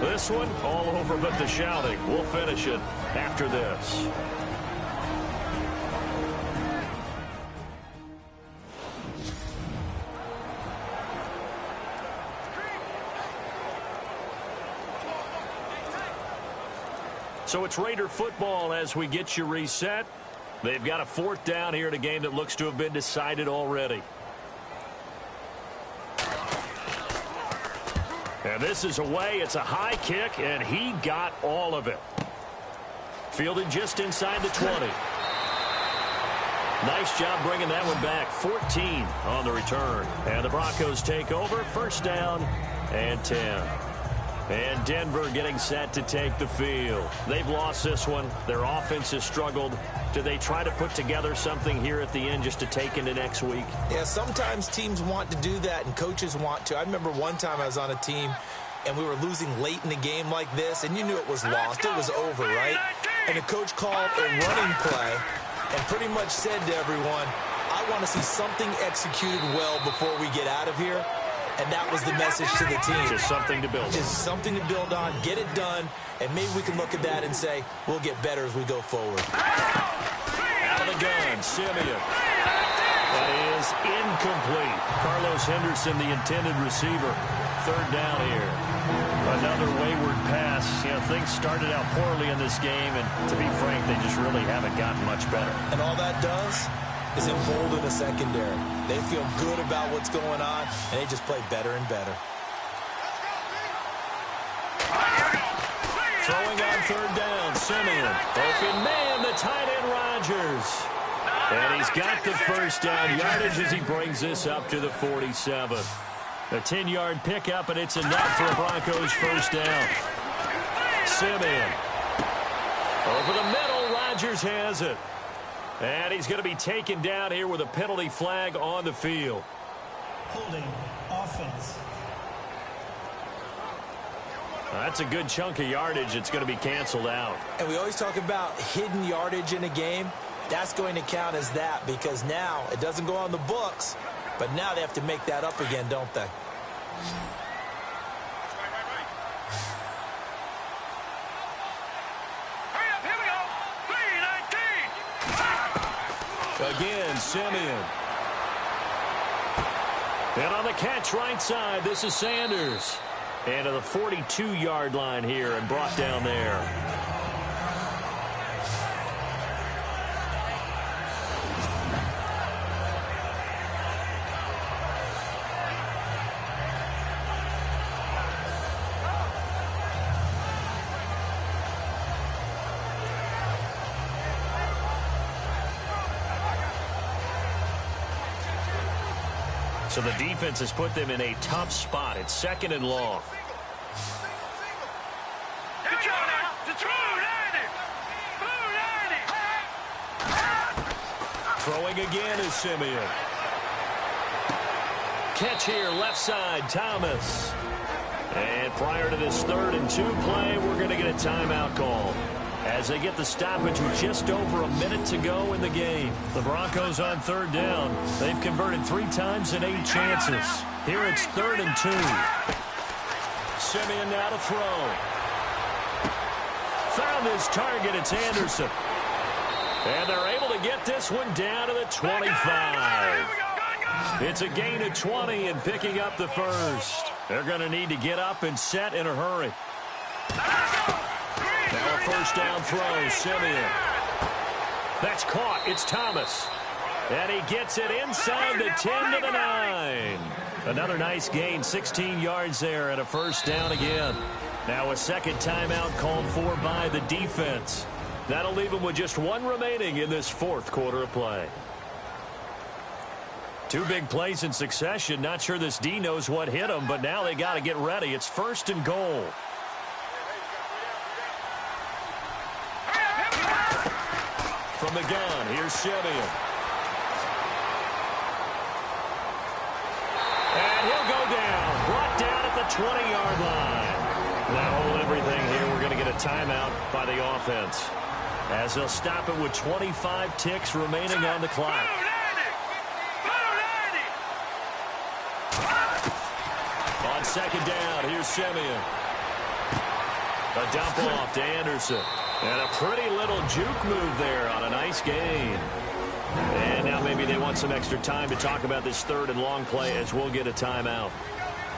This one, all over but the shouting. We'll finish it after this. So it's Raider football as we get you reset. They've got a 4th down here in a game that looks to have been decided already. And this is away. It's a high kick, and he got all of it. Fielded just inside the 20. Nice job bringing that one back. 14 on the return. And the Broncos take over. 1st down and 10. And Denver getting set to take the field. They've lost this one. Their offense has struggled. Do they try to put together something here at the end just to take into next week? Yeah, sometimes teams want to do that and coaches want to. I remember one time I was on a team and we were losing late in the game like this, and you knew it was lost. It was over, right? And the coach called a running play and pretty much said to everyone, I want to see something executed well before we get out of here. And that was the message to the team. Just something to build on. Just something to build on, get it done, and maybe we can look at that and say, we'll get better as we go forward. Out of the gun, Simeon. That is incomplete. Carlos Henderson, the intended receiver. 3rd down here. Another wayward pass. You know, things started out poorly in this game, and to be frank, they just really haven't gotten much better. And all that does is embolden the secondary. They feel good about what's going on, and they just play better and better. Throwing on 3rd down, Simeon. Open man, the tight end Rodgers. And he's got the 1st down yardage as he brings this up to the 47. A 10-yard pickup, and it's enough for a Broncos 1st down. Simeon. Over the middle, Rodgers has it. And he's going to be taken down here with a penalty flag on the field. Holding offense. That's a good chunk of yardage. It's going to be canceled out. And we always talk about hidden yardage in a game. That's going to count as that because now it doesn't go on the books, but now they have to make that up again, don't they? Again, Simeon. And on the catch right side, this is Sanders. And to the 42-yard line here and brought down there. So the defense has put them in a tough spot. It's 2nd and long. Throwing again is Simeon. Catch here, left side, Thomas. And prior to this 3rd and 2 play, we're going to get a timeout call. As they get the stoppage with just over a minute to go in the game. The Broncos on 3rd down. They've converted 3 times in 8 chances. Here it's 3rd and 2. Simeon now to throw. Found his target. It's Anderson. And they're able to get this one down to the 25. It's a gain of 20 and picking up the 1st. They're going to need to get up and set in a hurry. Now a 1st down throw, Simeon. That's caught. It's Thomas. And he gets it inside the 10 to the 9. Another nice gain, 16 yards there and a first down again. Now a second timeout called for by the defense. That'll leave him with just one remaining in this fourth quarter of play. Two big plays in succession. Not sure this D knows what hit him, but now they got to get ready. It's first and goal. From the gun, here's Simeon. And he'll go down. Brought down at the 20-yard line. Now hold everything here. We're going to get a timeout by the offense, as they'll stop it with 25 ticks remaining on the clock. On second down, here's Simeon. A dump off to Anderson. And a pretty little juke move there on a nice gain. And now maybe they want some extra time to talk about this third and long play, as we'll get a timeout,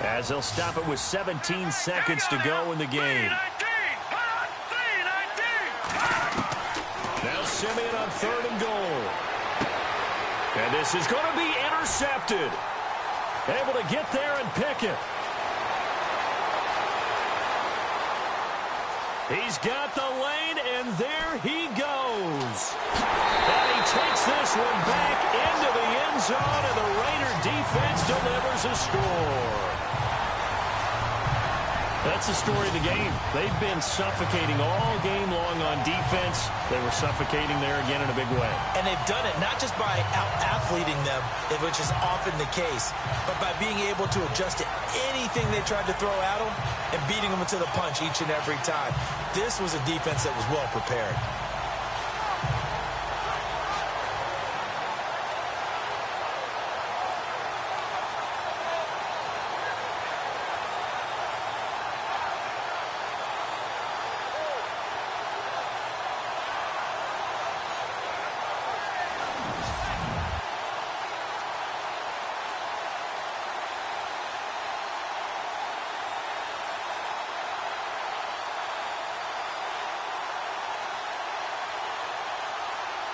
as they'll stop it with 17 seconds to go in the game. Now Simeon on third and goal. And this is going to be intercepted. Able to get there and pick it. He's got the lane, and there he goes. And he takes this one back into the end zone, and the Raider defense delivers a score. That's the story of the game. They've been suffocating all game long on defense. They were suffocating there again in a big way. And they've done it not just by out-athleting them, which is often the case, but by being able to adjust to anything they tried to throw at them and beating them to the punch each and every time. This was a defense that was well prepared.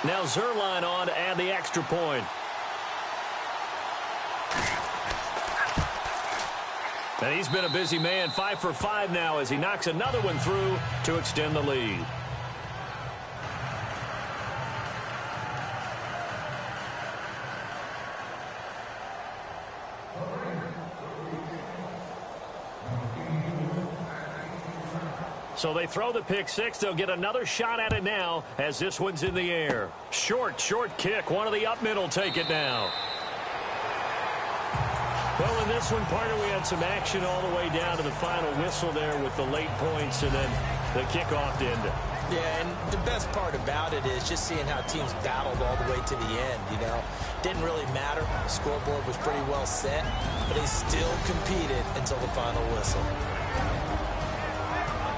Now Zerline on to add the extra point. And he's been a busy man, 5 for 5 now, as he knocks another one through to extend the lead. So they throw the pick six. They'll get another shot at it now, as this one's in the air. Short kick. One of the up middle take it now. Well, in this one, partner, we had some action all the way down to the final whistle there with the late points and then the kickoff to end it. Yeah, and the best part about it is just seeing how teams battled all the way to the end, you know. Didn't really matter. The scoreboard was pretty well set, but they still competed until the final whistle.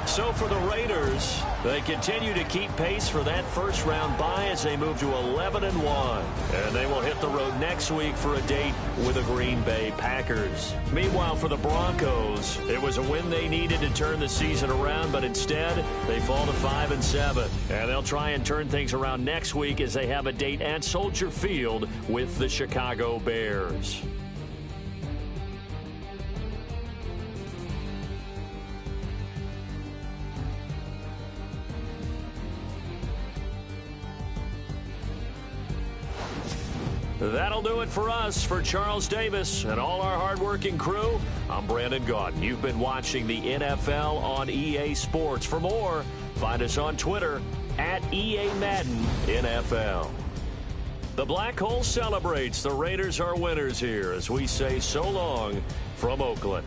So for the Raiders, they continue to keep pace for that first-round bye as they move to 11-1. And they will hit the road next week for a date with the Green Bay Packers. Meanwhile, for the Broncos, it was a win they needed to turn the season around, but instead, they fall to 5-7. And they'll try and turn things around next week as they have a date at Soldier Field with the Chicago Bears. That'll do it for us. For Charles Davis and all our hardworking crew, I'm Brandon Gaudin. You've been watching the NFL on EA Sports. For more, find us on Twitter at EA Madden NFL. The Black Hole celebrates. The Raiders are winners here as we say so long from Oakland.